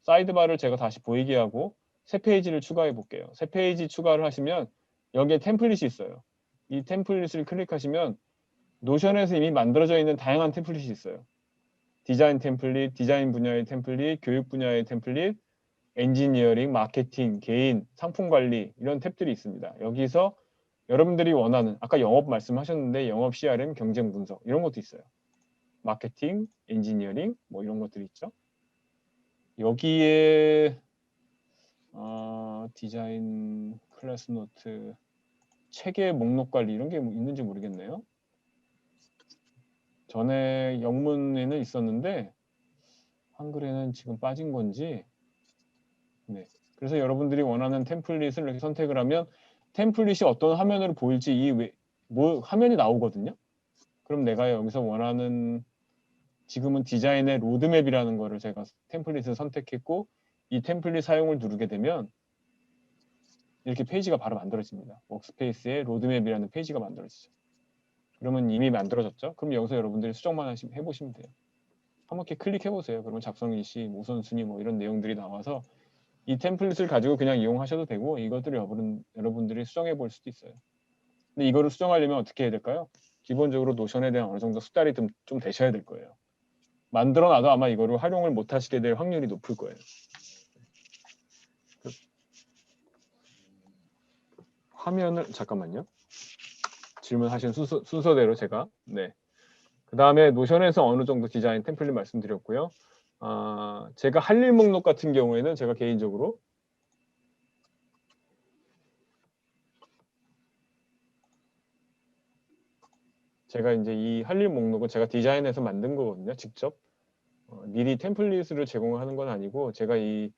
Speaker 2: 사이드바를 제가 다시 보이게 하고 새 페이지를 추가해 볼게요. 새 페이지 추가를 하시면 여기에 템플릿이 있어요. 이 템플릿을 클릭하시면 노션에서 이미 만들어져 있는 다양한 템플릿이 있어요. 디자인 템플릿, 디자인 분야의 템플릿, 교육 분야의 템플릿, 엔지니어링, 마케팅, 개인, 상품 관리 이런 탭들이 있습니다. 여기서 여러분들이 원하는 아까 영업 말씀하셨는데 영업 CRM, 경쟁 분석 이런 것도 있어요. 마케팅, 엔지니어링 뭐 이런 것들이 있죠. 여기에 디자인, 클래스 노트, 책의 목록 관리 이런 게 있는지 모르겠네요. 전에 영문에는 있었는데 한글에는 지금 빠진 건지. 네. 그래서 여러분들이 원하는 템플릿을 이렇게 선택을 하면 템플릿이 어떤 화면으로 보일지 화면이 나오거든요. 그럼 내가 여기서 원하는 지금은 디자인의 로드맵이라는 거를 제가 템플릿을 선택했고 이 템플릿 사용을 누르게 되면 이렇게 페이지가 바로 만들어집니다. 워크스페이스에 로드맵이라는 페이지가 만들어지죠. 그러면 이미 만들어졌죠? 그럼 여기서 여러분들이 수정만 해보시면 돼요. 한번 이렇게 클릭해보세요. 그러면 작성 일시, 우선순위 뭐 이런 내용들이 나와서 이 템플릿을 가지고 그냥 이용하셔도 되고 이것들을 여러분들이 수정해 볼 수도 있어요. 근데 이거를 수정하려면 어떻게 해야 될까요? 기본적으로 노션에 대한 어느 정도 숙달이 좀 되셔야 될 거예요. 만들어 놔도 아마 이거를 활용을 못 하시게 될 확률이 높을 거예요. 화면을 잠깐만요. 질문하신 순서대로 제가 그 다음에 노션에서 어느 정도 디자인 템플릿 말씀드렸고요. 제가 할 일 목록 같은 경우에는 제가 개인적으로 제가 이제 이 할 일 목록은 제가 디자인해서 만든 거거든요. 직접 미리 템플릿을 제공하는 건 아니고 제가 이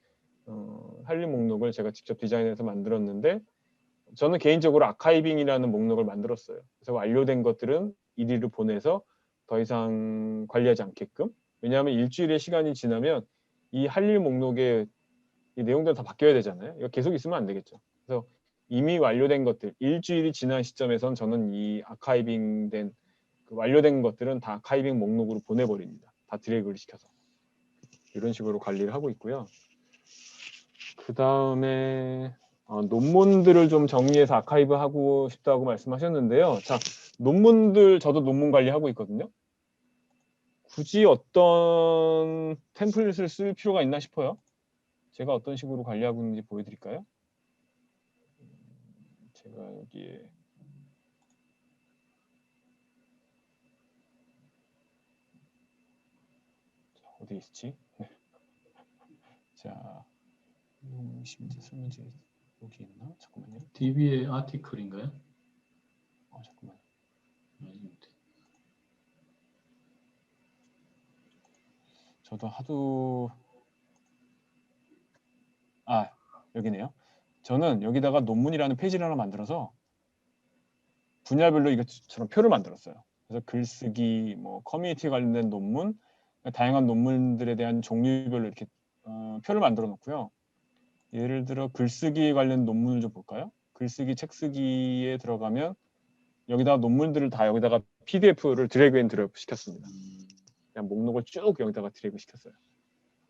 Speaker 2: 할 일 목록을 제가 직접 디자인해서 만들었는데 저는 개인적으로 아카이빙이라는 목록을 만들었어요. 그래서 완료된 것들은 이리로 보내서 더 이상 관리하지 않게끔. 왜냐하면 일주일의 시간이 지나면 이 할 일 목록의 이 내용들은 다 바뀌어야 되잖아요. 이거 계속 있으면 안 되겠죠. 그래서 이미 완료된 것들, 일주일이 지난 시점에선 저는 이 아카이빙된 그 완료된 것들은 다 아카이빙 목록으로 보내버립니다. 다 드래그를 시켜서. 이런 식으로 관리를 하고 있고요. 그 다음에 논문들을 좀 정리해서 아카이브하고 싶다고 말씀하셨는데요. 자, 논문들 저도 논문 관리하고 있거든요. 굳이 어떤 템플릿을 쓸 필요가 있나 싶어요. 제가 어떤 식으로 관리하고 있는지 보여드릴까요? 제가 여기에 어디 있지? 자, 심지 설문지 여기 있나? 잠깐만요.
Speaker 1: DB의 아티클인가요?
Speaker 2: 잠깐만. 저도 하도 여기네요. 저는 여기다가 논문이라는 페이지를 하나 만들어서 분야별로 이것처럼 표를 만들었어요. 그래서 글쓰기, 뭐 커뮤니티 관련된 논문, 다양한 논문들에 대한 종류별로 이렇게 표를 만들어 놓고요. 예를 들어 글쓰기 관련 논문을 좀 볼까요? 글쓰기, 책쓰기에 들어가면 여기다가 논문들을 다 여기다가 PDF를 드래그 앤 드롭 시켰습니다. 그냥 목록을 쭉 여기다가 드래그 시켰어요.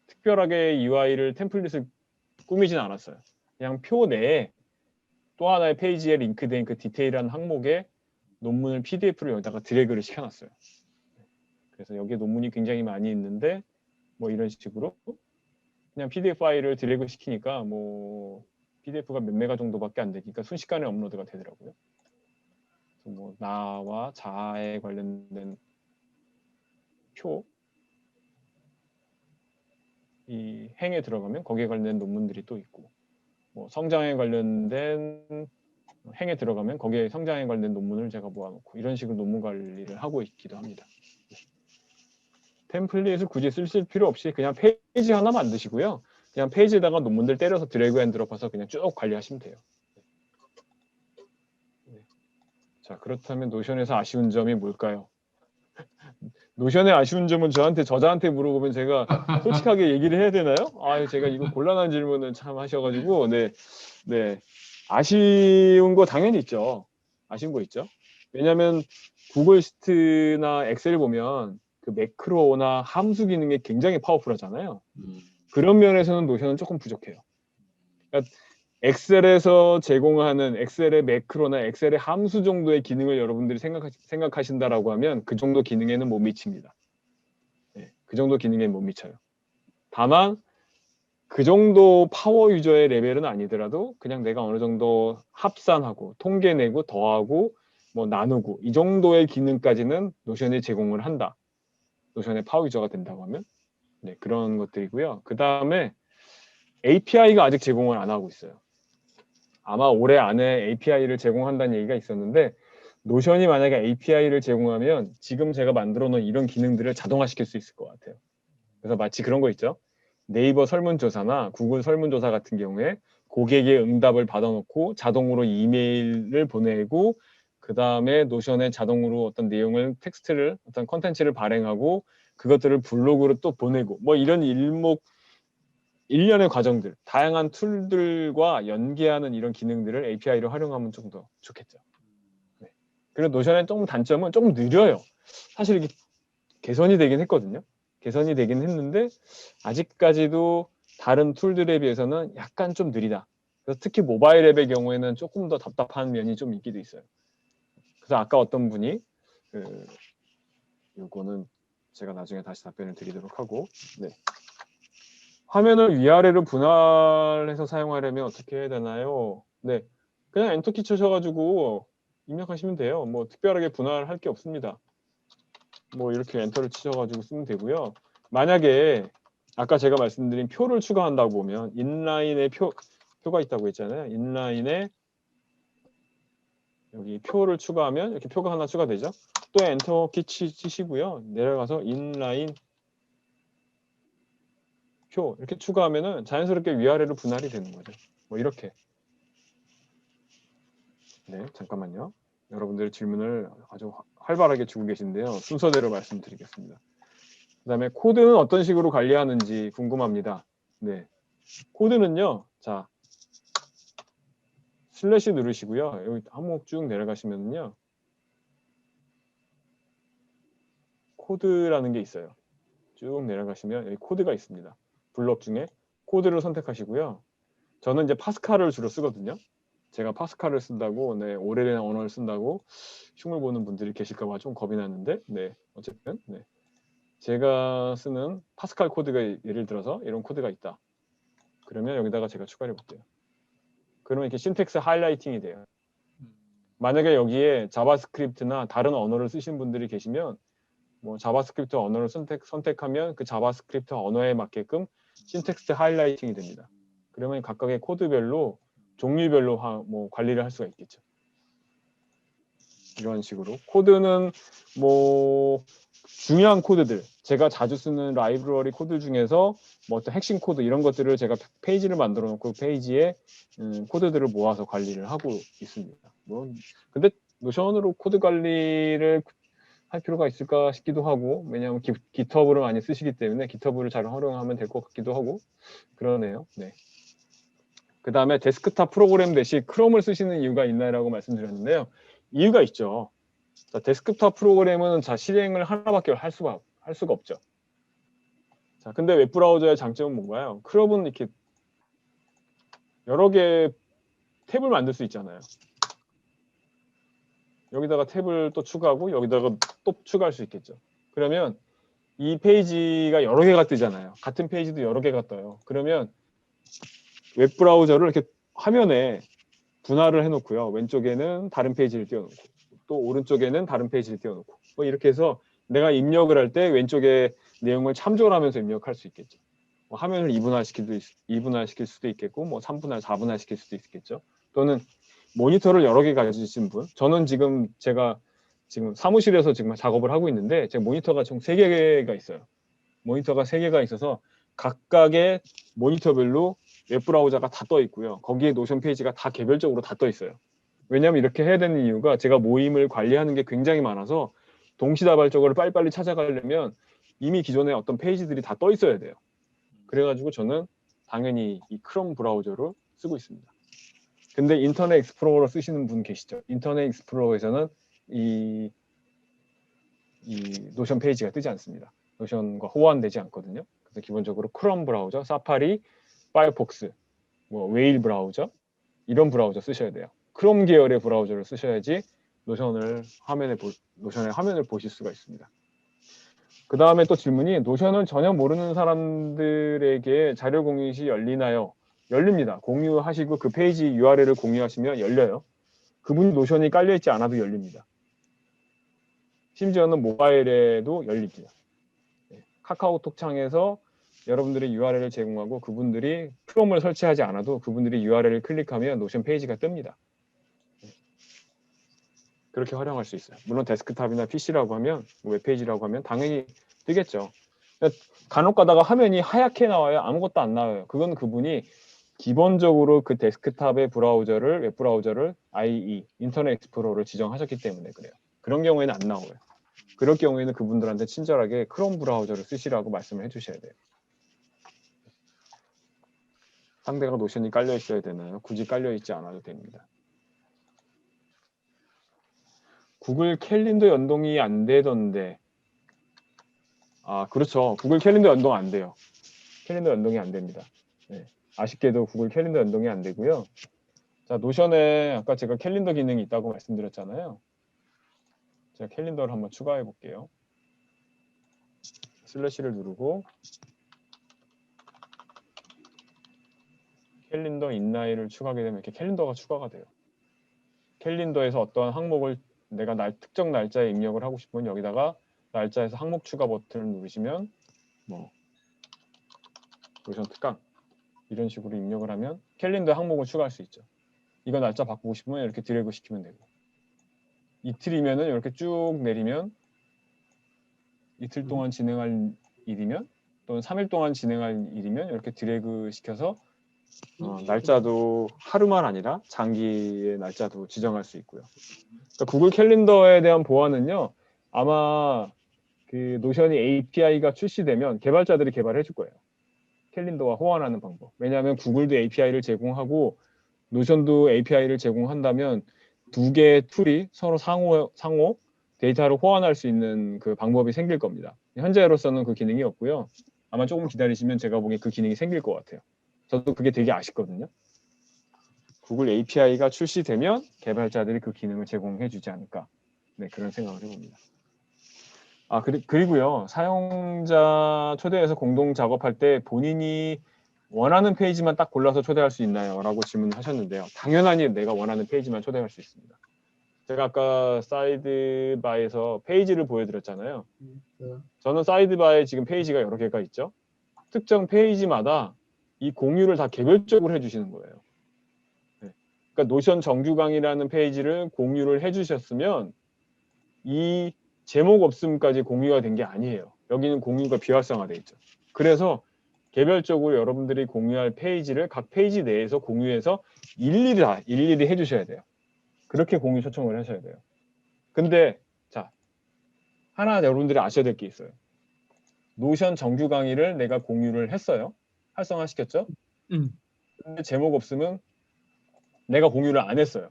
Speaker 2: 특별하게 UI를 템플릿을 꾸미진 않았어요. 그냥 표 내에 또 하나의 페이지에 링크된 그 디테일한 항목에 논문을 PDF를 여기다가 드래그를 시켜놨어요. 그래서 여기에 논문이 굉장히 많이 있는데 뭐 이런 식으로 그냥 PDF 파일을 드래그 시키니까 뭐 PDF가 몇 메가 정도밖에 안 되니까 순식간에 업로드가 되더라고요. 그래서 뭐 나와 자아에 관련된 표, 이 행에 들어가면 거기에 관련된 논문들이 또 있고 뭐 성장에 관련된 행에 들어가면 거기에 성장에 관련된 논문을 제가 모아놓고 이런 식으로 논문 관리를 하고 있기도 합니다. 템플릿을 굳이 쓰실 필요 없이 그냥 페이지 하나 만드시고요. 그냥 페이지에다가 논문들 때려서 드래그 앤 드롭해서 그냥 쭉 관리하시면 돼요. 자, 그렇다면 노션에서 아쉬운 점이 뭘까요? 노션의 아쉬운 점은 저자한테 물어보면 제가 솔직하게 얘기를 해야 되나요? 제가 이거 곤란한 질문을 참 하셔가지고 네. 아쉬운 거 당연히 있죠. 아쉬운 거 있죠. 왜냐하면 구글 시트나 엑셀 보면 그 매크로나 함수 기능이 굉장히 파워풀하잖아요. 그런 면에서는 노션은 조금 부족해요. 그러니까 엑셀에서 제공하는 엑셀의 매크로나 엑셀의 함수 정도의 기능을 여러분들이 생각하신다라고 하면 그 정도 기능에는 못 미칩니다. 네, 그 정도 기능에는 못 미쳐요. 다만 그 정도 파워 유저의 레벨은 아니더라도 그냥 내가 어느 정도 합산하고 통계 내고 더하고 뭐 나누고 이 정도의 기능까지는 노션이 제공을 한다. 노션의 파워 유저가 된다고 하면 네, 그런 것들이고요. 그 다음에 API가 아직 제공을 안 하고 있어요. 아마 올해 안에 API를 제공한다는 얘기가 있었는데 노션이 만약에 API를 제공하면 지금 제가 만들어 놓은 이런 기능들을 자동화시킬 수 있을 것 같아요. 그래서 마치 그런 거 있죠. 네이버 설문조사나 구글 설문조사 같은 경우에 고객의 응답을 받아놓고 자동으로 이메일을 보내고 그 다음에 노션에 자동으로 어떤 내용을 텍스트를 어떤 컨텐츠를 발행하고 그것들을 블로그로 또 보내고 뭐 이런 일련의 과정들, 다양한 툴들과 연계하는 이런 기능들을 API로 활용하면 좀 더 좋겠죠. 네. 그리고 노션의 조금 단점은 조금 느려요. 사실 이게 개선이 되긴 했거든요. 개선이 되긴 했는데 아직까지도 다른 툴들에 비해서는 약간 좀 느리다. 그래서 특히 모바일 앱의 경우에는 조금 더 답답한 면이 좀 있기도 있어요. 그래서 아까 어떤 분이 요거는 제가 나중에 다시 답변을 드리도록 하고, 네. 화면을 위아래로 분할해서 사용하려면 어떻게 해야 되나요? 네, 그냥 엔터키 쳐셔가지고 입력하시면 돼요. 뭐 특별하게 분할할 게 없습니다. 뭐 이렇게 엔터를 치셔가지고 쓰면 되고요. 만약에 아까 제가 말씀드린 표를 추가한다고 보면 인라인에 표가 있다고 했잖아요. 인라인에 여기 표를 추가하면 이렇게 표가 하나 추가되죠. 또 엔터키 치시고요. 내려가서 인라인 표 이렇게 추가하면은 자연스럽게 위아래로 분할이 되는 거죠. 뭐 이렇게. 네, 잠깐만요. 여러분들 질문을 아주 활발하게 주고 계신데요. 순서대로 말씀드리겠습니다. 그 다음에 코드는 어떤 식으로 관리하는지 궁금합니다. 네, 코드는요. 자, 슬래시 누르시고요. 여기 항목 쭉 내려가시면요. 코드라는 게 있어요. 쭉 내려가시면 여기 코드가 있습니다. 블럭 중에 코드를 선택하시고요. 저는 이제 파스칼을 주로 쓰거든요. 제가 파스칼을 쓴다고, 네, 오래된 언어를 쓴다고 흉을 보는 분들이 계실까 봐 좀 겁이 나는데, 네, 어쨌든, 네. 제가 쓰는 파스칼 코드가 예를 들어서 이런 코드가 있다. 그러면 여기다가 제가 추가를 해볼게요. 그러면 이렇게 신텍스 하이라이팅이 돼요. 만약에 여기에 자바스크립트나 다른 언어를 쓰시는 분들이 계시면 뭐 자바스크립트 언어를 선택하면 그 자바스크립트 언어에 맞게끔 신텍스 하이라이팅이 됩니다. 그러면 각각의 코드별로 종류별로 뭐 관리를 할 수가 있겠죠. 이런 식으로 코드는 뭐 중요한 코드들 제가 자주 쓰는 라이브러리 코드 중에서 뭐 어떤 핵심 코드 이런 것들을 제가 페이지를 만들어 놓고 페이지에 코드들을 모아서 관리를 하고 있습니다. 뭐 근데 노션으로 코드 관리를 할 필요가 있을까 싶기도 하고 왜냐하면 GitHub를 많이 쓰시기 때문에 GitHub를 잘 활용하면 될 것 같기도 하고 그러네요. 네. 그 다음에 데스크탑 프로그램 대신 크롬을 쓰시는 이유가 있나요라고 말씀드렸는데요. 이유가 있죠. 자, 데스크탑 프로그램은 자 실행을 하나밖에 할 수가 없죠. 자, 근데 웹브라우저의 장점은 뭔가요? 크롬은 이렇게 여러 개 탭을 만들 수 있잖아요. 여기다가 탭을 또 추가하고 여기다가 또 추가할 수 있겠죠. 그러면 이 페이지가 여러 개가 뜨잖아요. 같은 페이지도 여러 개가 떠요. 그러면 웹브라우저를 이렇게 화면에 분할을 해놓고요. 왼쪽에는 다른 페이지를 띄워놓고 또 오른쪽에는 다른 페이지를 띄워놓고 뭐 이렇게 해서 내가 입력을 할 때 왼쪽에 내용을 참조를 하면서 입력할 수 있겠죠. 뭐 화면을 2분할시킬 수도 있겠고 뭐 3분할, 4분할 시킬 수도 있겠죠. 또는 모니터를 여러 개 가지신 분. 저는 제가 지금 사무실에서 지금 작업을 하고 있는데 제 모니터가 총 3개가 있어요. 모니터가 3개가 있어서 각각의 모니터별로 웹브라우저가 다 떠 있고요. 거기에 노션 페이지가 다 개별적으로 다 떠 있어요. 왜냐하면 이렇게 해야 되는 이유가 제가 모임을 관리하는 게 굉장히 많아서 동시다발적으로 빨리빨리 찾아가려면 이미 기존에 어떤 페이지들이 다 떠 있어야 돼요. 그래가지고 저는 당연히 이 크롬 브라우저를 쓰고 있습니다. 근데 인터넷 익스플로러 쓰시는 분 계시죠? 인터넷 익스플로러에서는 이 노션 페이지가 뜨지 않습니다. 노션과 호환되지 않거든요. 그래서 기본적으로 크롬 브라우저, 사파리, 파이어폭스, 뭐 웨일 브라우저 이런 브라우저 쓰셔야 돼요. 크롬 계열의 브라우저를 쓰셔야지 노션의 화면을 보실 수가 있습니다. 그 다음에 또 질문이 노션을 전혀 모르는 사람들에게 자료 공유 시 열리나요? 열립니다. 공유하시고 그 페이지 URL을 공유하시면 열려요. 그분이 노션이 깔려있지 않아도 열립니다. 심지어는 모바일에도 열립니다. 카카오톡 창에서 여러분들이 URL을 제공하고 그분들이 크롬을 설치하지 않아도 그분들이 URL을 클릭하면 노션 페이지가 뜹니다. 그렇게 활용할 수 있어요. 물론 데스크탑이나 PC라고 하면 웹페이지라고 하면 당연히 뜨겠죠. 간혹 가다가 화면이 하얗게 나와요. 아무것도 안 나와요. 그건 그분이 기본적으로 그 데스크탑의 웹브라우저를 IE, 인터넷 익스플로러를 지정하셨기 때문에 그래요. 그런 경우에는 안 나와요. 그럴 경우에는 그분들한테 친절하게 크롬 브라우저를 쓰시라고 말씀을 해주셔야 돼요. 상대가 노션이 깔려 있어야 되나요? 굳이 깔려 있지 않아도 됩니다. 구글 캘린더 연동이 안 되던데. 아, 그렇죠. 구글 캘린더 연동 안 돼요. 캘린더 연동이 안 됩니다. 네, 아쉽게도 구글 캘린더 연동이 안 되고요. 자, 노션에 아까 제가 캘린더 기능이 있다고 말씀드렸잖아요. 제가 캘린더를 한번 추가해 볼게요. 슬래시를 누르고 캘린더 인라인을 추가하게 되면 이렇게 캘린더가 추가가 돼요. 캘린더에서 어떤 항목을 내가 특정 날짜에 입력을 하고 싶으면 여기다가 날짜에서 항목 추가 버튼을 누르시면 뭐 노션 특강 이런 식으로 입력을 하면 캘린더에 항목을 추가할 수 있죠. 이거 날짜 바꾸고 싶으면 이렇게 드래그 시키면 되고, 이틀이면은 이렇게 쭉 내리면 이틀 동안 진행할 일이면 또는 3일 동안 진행할 일이면 이렇게 드래그 시켜서 날짜도 하루만 아니라 장기의 날짜도 지정할 수 있고요. 그러니까 구글 캘린더에 대한 보안은요, 아마 그 노션이 API가 출시되면 개발자들이 개발해 줄 거예요. 캘린더와 호환하는 방법. 왜냐하면 구글도 API를 제공하고 노션도 API를 제공한다면 두 개의 툴이 서로 상호 데이터를 호환할 수 있는 그 방법이 생길 겁니다. 현재로서는 그 기능이 없고요. 아마 조금 기다리시면 제가 보기엔 그 기능이 생길 것 같아요. 저도 그게 되게 아쉽거든요. 구글 API가 출시되면 개발자들이 그 기능을 제공해 주지 않을까. 네, 그런 생각을 해봅니다. 그리고요. 사용자 초대해서 공동 작업할 때 본인이 원하는 페이지만 딱 골라서 초대할 수 있나요? 라고 질문을 하셨는데요. 당연하니 내가 원하는 페이지만 초대할 수 있습니다. 제가 아까 사이드바에서 페이지를 보여드렸잖아요. 저는 사이드바에 지금 페이지가 여러 개가 있죠. 특정 페이지마다 이 공유를 다 개별적으로 해주시는 거예요. 네. 그러니까 노션 정규 강의라는 페이지를 공유를 해주셨으면 이 제목 없음까지 공유가 된 게 아니에요. 여기는 공유가 비활성화돼 있죠. 그래서 개별적으로 여러분들이 공유할 페이지를 각 페이지 내에서 공유해서 일일이 해주셔야 돼요. 그렇게 공유 초청을 하셔야 돼요. 근데 자, 하나 여러분들이 아셔야 될 게 있어요. 노션 정규 강의를 내가 공유를 했어요. 활성화시켰죠? 근데 제목 없으면 내가 공유를 안 했어요.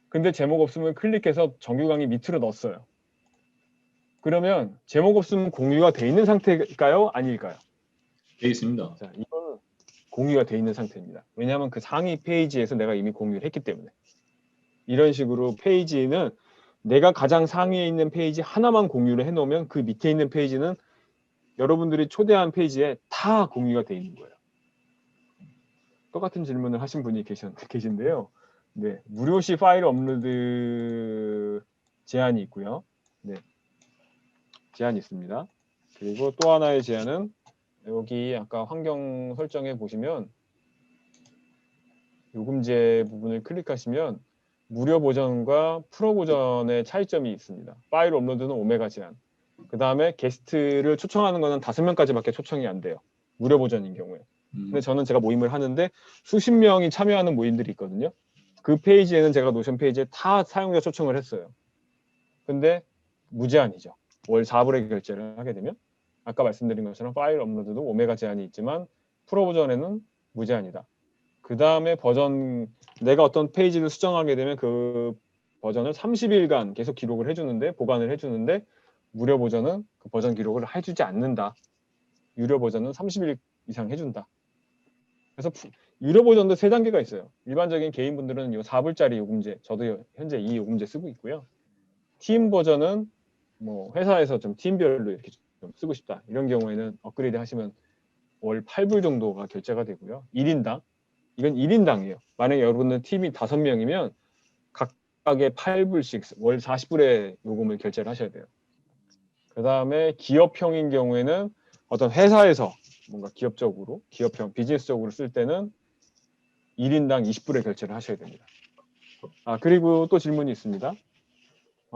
Speaker 2: 근데 제목 없으면 클릭해서 정규 강의 밑으로 넣었어요. 그러면 제목 없으면 공유가 돼 있는 상태일까요? 아닐까요?
Speaker 1: 되어 있습니다.
Speaker 2: 자, 이거는 공유가 돼 있는 상태입니다. 왜냐하면 그 상위 페이지에서 내가 이미 공유를 했기 때문에. 이런 식으로 페이지는 내가 가장 상위에 있는 페이지 하나만 공유를 해놓으면 그 밑에 있는 페이지는 여러분들이 초대한 페이지에 다 공유가 돼 있는 거예요. 똑같은 질문을 하신 분이 계신데요. 네, 무료시 파일 업로드 제한이 있고요. 네, 제한이 있습니다. 그리고 또 하나의 제한은 여기 아까 환경 설정에 보시면 요금제 부분을 클릭하시면 무료 버전과 프로 버전의 차이점이 있습니다. 파일 업로드는 오메가 제한. 그 다음에 게스트를 초청하는 거는 5명까지밖에 초청이 안 돼요. 무료 버전인 경우에. 근데 저는 제가 모임을 하는데 수십 명이 참여하는 모임들이 있거든요. 그 페이지에는 제가 노션 페이지에 다 사용자 초청을 했어요. 근데 무제한이죠. 월 4불의 결제를 하게 되면 아까 말씀드린 것처럼 파일 업로드도 오메가 제한이 있지만 프로 버전에는 무제한이다. 그 다음에 버전, 내가 어떤 페이지를 수정하게 되면 그 버전을 30일간 계속 기록을 해주는데, 보관을 해주는데, 무료 버전은 그 버전 기록을 해주지 않는다. 유료 버전은 30일 이상 해준다. 그래서 유료 버전도 3단계가 있어요. 일반적인 개인분들은 이 4불짜리 요금제, 저도 현재 이 요금제 쓰고 있고요. 팀 버전은 뭐 회사에서 좀 팀별로 이렇게 좀 쓰고 싶다. 이런 경우에는 업그레이드 하시면 월 8불 정도가 결제가 되고요. 1인당. 이건 1인당이에요. 만약에 여러분은 팀이 5명이면 각각의 8불씩 월 40불의 요금을 결제를 하셔야 돼요. 그 다음에 기업형인 경우에는 어떤 회사에서 뭔가 기업형, 비즈니스적으로 쓸 때는 1인당 20불의 결제를 하셔야 됩니다. 그리고 또 질문이 있습니다.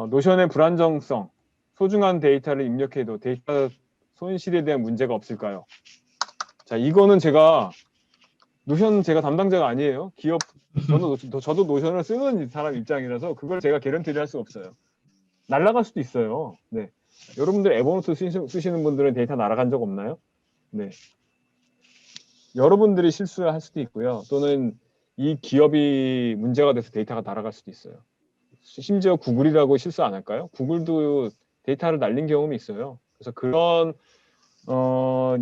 Speaker 2: 노션의 불안정성, 소중한 데이터를 입력해도 데이터 손실에 대한 문제가 없을까요? 자, 이거는 노션 제가 담당자가 아니에요. 저도 노션을 쓰는 사람 입장이라서 그걸 제가 개런티를 할 수 없어요. 날아갈 수도 있어요. 네. 여러분들 에버노트 쓰시는 분들은 데이터 날아간 적 없나요? 네. 여러분들이 실수할 수도 있고요. 또는 이 기업이 문제가 돼서 데이터가 날아갈 수도 있어요. 심지어 구글이라고 실수 안 할까요? 구글도 데이터를 날린 경험이 있어요. 그래서 그런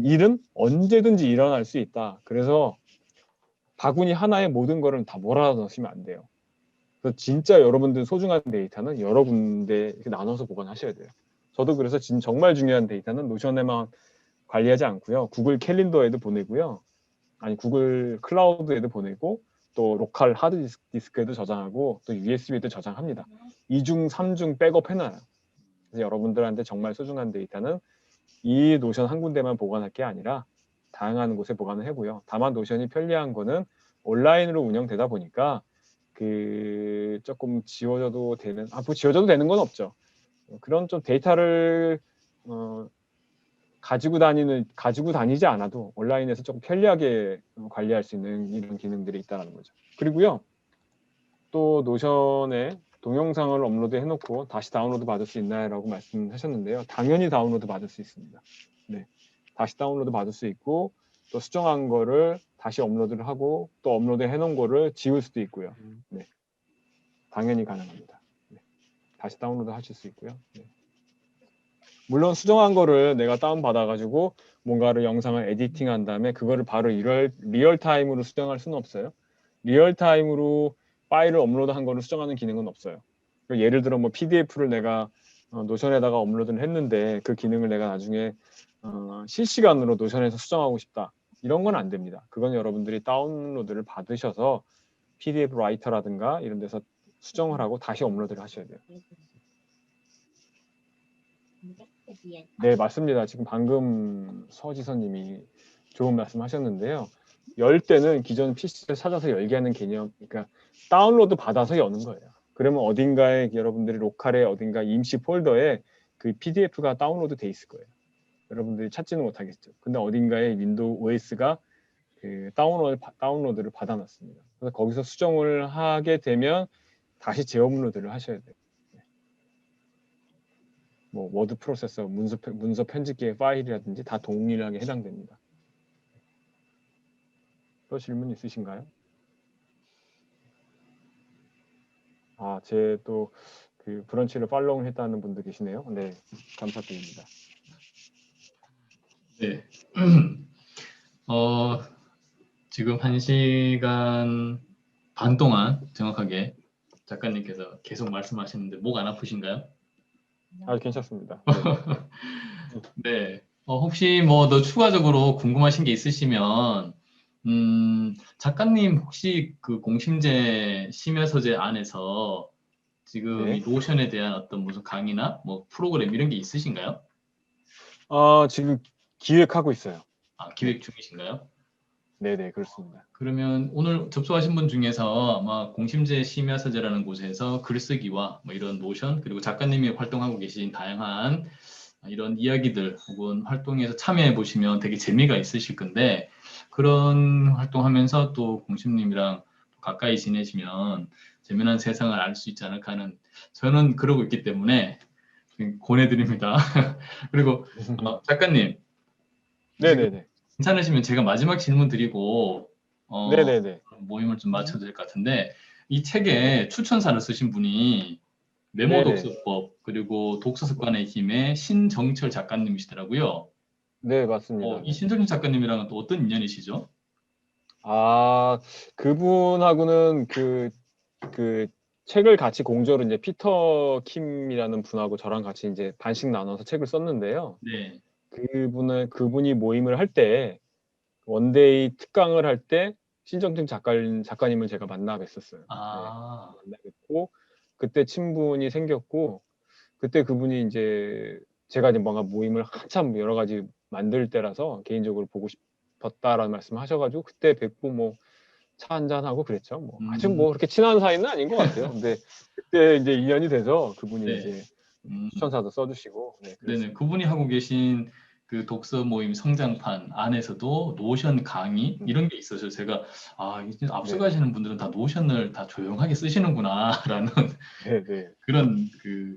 Speaker 2: 일은 언제든지 일어날 수 있다. 그래서 바구니 하나에 모든 거를 다 몰아넣으시면 안 돼요. 그래서 진짜 여러분들 소중한 데이터는 여러 군데 이렇게 나눠서 보관하셔야 돼요. 저도 그래서 정말 중요한 데이터는 노션에만 관리하지 않고요. 구글 캘린더에도 보내고요. 아니 구글 클라우드에도 보내고 또 로컬 하드 디스크에도 저장하고 또 USB에도 저장합니다. 2중, 3중 백업 해놔요. 그래서 여러분들한테 정말 소중한 데이터는 이 노션 한 군데만 보관할 게 아니라 다양한 곳에 보관을 하고요. 다만 노션이 편리한 거는 온라인으로 운영되다 보니까 그 조금 지워져도 되는 뭐 지워져도 되는 건 없죠. 그런 좀 데이터를 가지고 다니지 않아도 온라인에서 조금 편리하게 관리할 수 있는 이런 기능들이 있다는 거죠. 그리고요, 또 노션에 동영상을 업로드 해놓고 다시 다운로드 받을 수 있나요?라고 말씀하셨는데요. 당연히 다운로드 받을 수 있습니다. 네, 다시 다운로드 받을 수 있고 또 수정한 거를 다시 업로드를 하고 또 업로드 해놓은 거를 지울 수도 있고요. 네, 당연히 가능합니다. 네, 다시 다운로드 하실 수 있고요. 네. 물론 수정한 거를 내가 다운받아가지고 뭔가를 영상을 에디팅한 다음에 그거를 바로 리얼타임으로 수정할 수는 없어요. 리얼타임으로 파일을 업로드한 거를 수정하는 기능은 없어요. 예를 들어 뭐 PDF를 내가 노션에다가 업로드를 했는데 그 기능을 내가 나중에 실시간으로 노션에서 수정하고 싶다. 이런 건 안 됩니다. 그건 여러분들이 다운로드를 받으셔서 PDF 라이터라든가 이런 데서 수정을 하고 다시 업로드를 하셔야 돼요. 네, 맞습니다. 지금 방금 서지선님이 좋은 말씀 하셨는데요. 열 때는 기존 PC를 찾아서 열게 하는 개념, 그러니까 다운로드 받아서 여는 거예요. 그러면 어딘가에 여러분들이 로컬에 어딘가 임시 폴더에 그 PDF가 다운로드 돼 있을 거예요. 여러분들이 찾지는 못하겠죠. 근데 어딘가에 윈도우 OS가 그 다운로드를 받아놨습니다. 그래서 거기서 수정을 하게 되면 다시 재업로드를 하셔야 돼요. 뭐 워드 프로세서, 문서 편집기의 파일이라든지 다 동일하게 해당됩니다. 또 질문 있으신가요? 제 또 그 브런치를 팔로우 했다는 분도 계시네요. 네, 감사드립니다.
Speaker 1: 네. 지금 1시간 반 동안 정확하게 작가님께서 계속 말씀하시는데 목 안 아프신가요?
Speaker 2: 괜찮습니다.
Speaker 1: 네. 혹시 뭐 더 추가적으로 궁금하신 게 있으시면 작가님 혹시 그 공심제 심야서재 안에서 지금
Speaker 2: 네.
Speaker 1: 이 노션에 대한 어떤 무슨 강의나 뭐 프로그램 이런 게 있으신가요?
Speaker 2: 지금 기획하고 있어요.
Speaker 1: 기획 중이신가요?
Speaker 2: 네네, 그렇습니다.
Speaker 1: 그러면 오늘 접수하신 분 중에서 아마 공심제 심야서재라는 곳에서 글쓰기와 뭐 이런 노션 그리고 작가님이 활동하고 계신 다양한 이런 이야기들 혹은 활동에서 참여해 보시면 되게 재미가 있으실 건데 그런 활동하면서 또 공심님이랑 가까이 지내시면 재미난 세상을 알 수 있지 않을까 하는 저는 그러고 있기 때문에 권해드립니다. 그리고 작가님 지금
Speaker 2: 네네네.
Speaker 1: 괜찮으시면 제가 마지막 질문 드리고
Speaker 2: 네네네.
Speaker 1: 모임을 좀 마쳐도 될 것 같은데 이 책에 추천사를 쓰신 분이 메모
Speaker 2: 네네.
Speaker 1: 독서법 그리고 독서 습관의 힘의 신정철 작가님이시더라고요.
Speaker 2: 네, 맞습니다.
Speaker 1: 이
Speaker 2: 네.
Speaker 1: 신정철 작가님이랑은 또 어떤 인연이시죠?
Speaker 2: 그분하고는 그 책을 같이 공저로 이제 피터 킴이라는 분하고 저랑 같이 이제 반씩 나눠서 책을 썼는데요.
Speaker 1: 네.
Speaker 2: 그분이 모임을 할 때 원데이 특강을 할 때 신정팀 작가님을 제가 만나 뵀었어요. 네, 만나 뵙고 그때 친분이 생겼고 그때 그분이 이제 제가 이제 뭔가 모임을 한참 여러 가지 만들 때라서 개인적으로 보고 싶었다라는 말씀을 하셔가지고 그때 뵙고 뭐 차 한잔 하고 그랬죠. 뭐 아주
Speaker 1: 음,
Speaker 2: 뭐 그렇게 친한 사이는 아닌 것 같아요. 근데 그때 이제 인연이 돼서 그분이
Speaker 1: 네.
Speaker 2: 이제
Speaker 1: 음,
Speaker 2: 추천사도 써주시고 네,
Speaker 1: 네네.
Speaker 2: 그랬습니다.
Speaker 1: 그분이 하고 계신 그 독서 모임 성장판 안에서도 노션 강의 이런 게 있어서 제가 이제
Speaker 2: 네네.
Speaker 1: 앞서가시는 분들은 다 노션을 다 조용하게 쓰시는구나라는
Speaker 2: 네네.
Speaker 1: 그런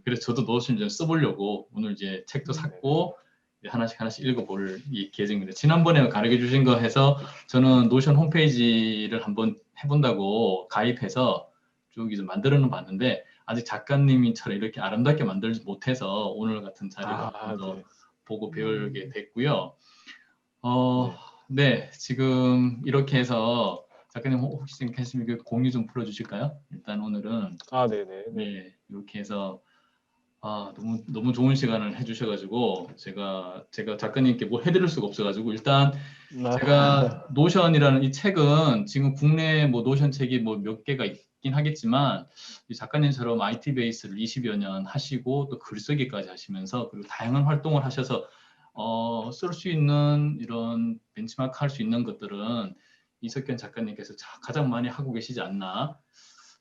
Speaker 1: 그래서 저도 노션 좀 써보려고 오늘 이제 책도
Speaker 2: 네네.
Speaker 1: 샀고 이제 하나씩 읽어볼 이 계획입니다. 지난번에 가르쳐 주신 거 해서 저는 노션 홈페이지를 한번 해본다고 가입해서 쭉 이제 만들어는 봤는데 아직 작가님이처럼 이렇게 아름답게 만들지 못해서 오늘 같은 자리를 한번 더
Speaker 2: 네.
Speaker 1: 보고 배우게 됐고요.
Speaker 2: 네.
Speaker 1: 지금 이렇게 해서 작가님 혹시 괜찮으면 공유 좀 풀어주실까요? 일단 오늘은
Speaker 2: 네네.
Speaker 1: 이렇게 해서 너무 좋은 시간을 해주셔가지고 제가 작가님께 뭐 해드릴 수가 없어가지고 일단 제가 노션이라는 이 책은 지금 국내 뭐 노션 책이 뭐 몇 개가 있긴 하겠지만 이 작가님처럼 IT 베이스를 20여 년 하시고 또 글쓰기까지 하시면서 그리고 다양한 활동을 하셔서 쓸 수 있는 이런 벤치마크 할 수 있는 것들은 이석현 작가님께서 가장 많이 하고 계시지 않나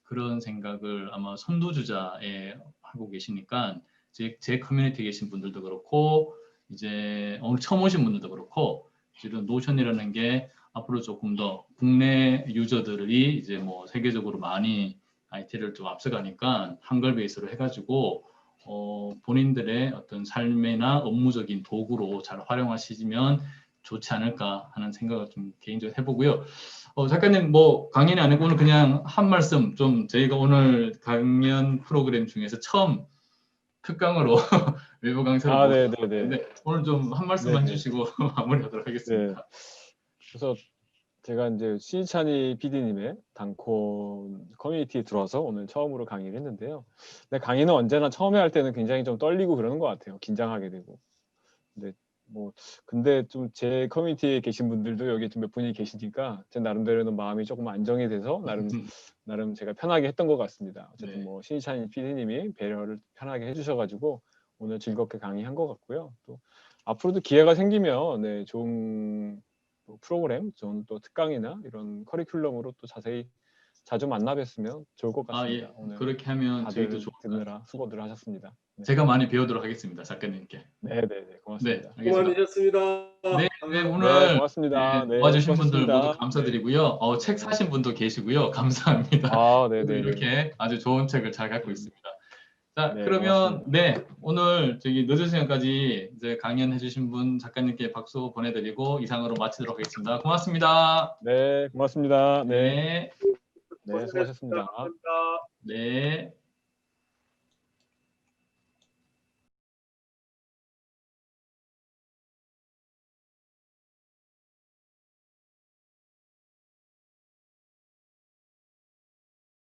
Speaker 1: 그런 생각을 아마 선두주자에 하고 계시니까 제 커뮤니티에 계신 분들도 그렇고 이제 오늘 처음 오신 분들도 그렇고 이런 노션이라는 게 앞으로 조금 더 국내 유저들이 이제 뭐 세계적으로 많이 IT를 좀 앞서가니까 한글 베이스로 해가지고 본인들의 어떤 삶이나 업무적인 도구로 잘 활용하시면 좋지 않을까 하는 생각을 좀 개인적으로 해보고요. 작가님 뭐 강연이 아니고 오늘 그냥 한 말씀 좀 저희가 오늘 강연 프로그램 중에서 처음 특강으로 외부 강사를 모셨는데 오늘 좀 한 말씀만 해주시고 마무리하도록 하겠습니다.
Speaker 2: 그래서 제가 이제 신희찬이 PD님의 단콘 커뮤니티에 들어와서 오늘 처음으로 강의를 했는데요. 근데 강의는 언제나 처음에 할 때는 굉장히 좀 떨리고 그러는 것 같아요. 긴장하게 되고. 근데 좀 제 커뮤니티에 계신 분들도 여기 좀 몇 분이 계시니까 제 나름대로는 마음이 조금 안정이 돼서 나름 제가 편하게 했던 것 같습니다. 어쨌든 뭐 신희찬 PD님이 배려를 편하게 해주셔가지고 오늘 즐겁게 강의한 것 같고요. 또 앞으로도 기회가 생기면 좋은 또 프로그램, 좋은 또 특강이나 이런 커리큘럼으로 또 자주 만나 뵀으면 좋을 것 같습니다. 오늘
Speaker 1: 그렇게 하면
Speaker 2: 다들
Speaker 1: 저희도 좋을 것
Speaker 2: 듣느라 수고들 하셨습니다.
Speaker 1: 제가 많이 배우도록 하겠습니다, 작가님께.
Speaker 2: 고맙습니다.
Speaker 1: 알겠습니다.
Speaker 3: 고맙습니다.
Speaker 1: 오늘
Speaker 2: 고맙습니다.
Speaker 1: 도와주신 분들
Speaker 2: 수고하셨습니다.
Speaker 1: 모두 감사드리고요. 책 사신 분도 계시고요. 감사합니다. 이렇게 아주 좋은 책을 잘 갖고 있습니다. 자, 그러면 오늘 저기 늦은 시간까지 이제 강연해주신 분 작가님께 박수 보내드리고 이상으로 마치도록 하겠습니다. 고맙습니다.
Speaker 2: 고맙습니다.
Speaker 1: 네.
Speaker 2: 수고하셨습니다.
Speaker 3: 감사합니다.
Speaker 1: 네.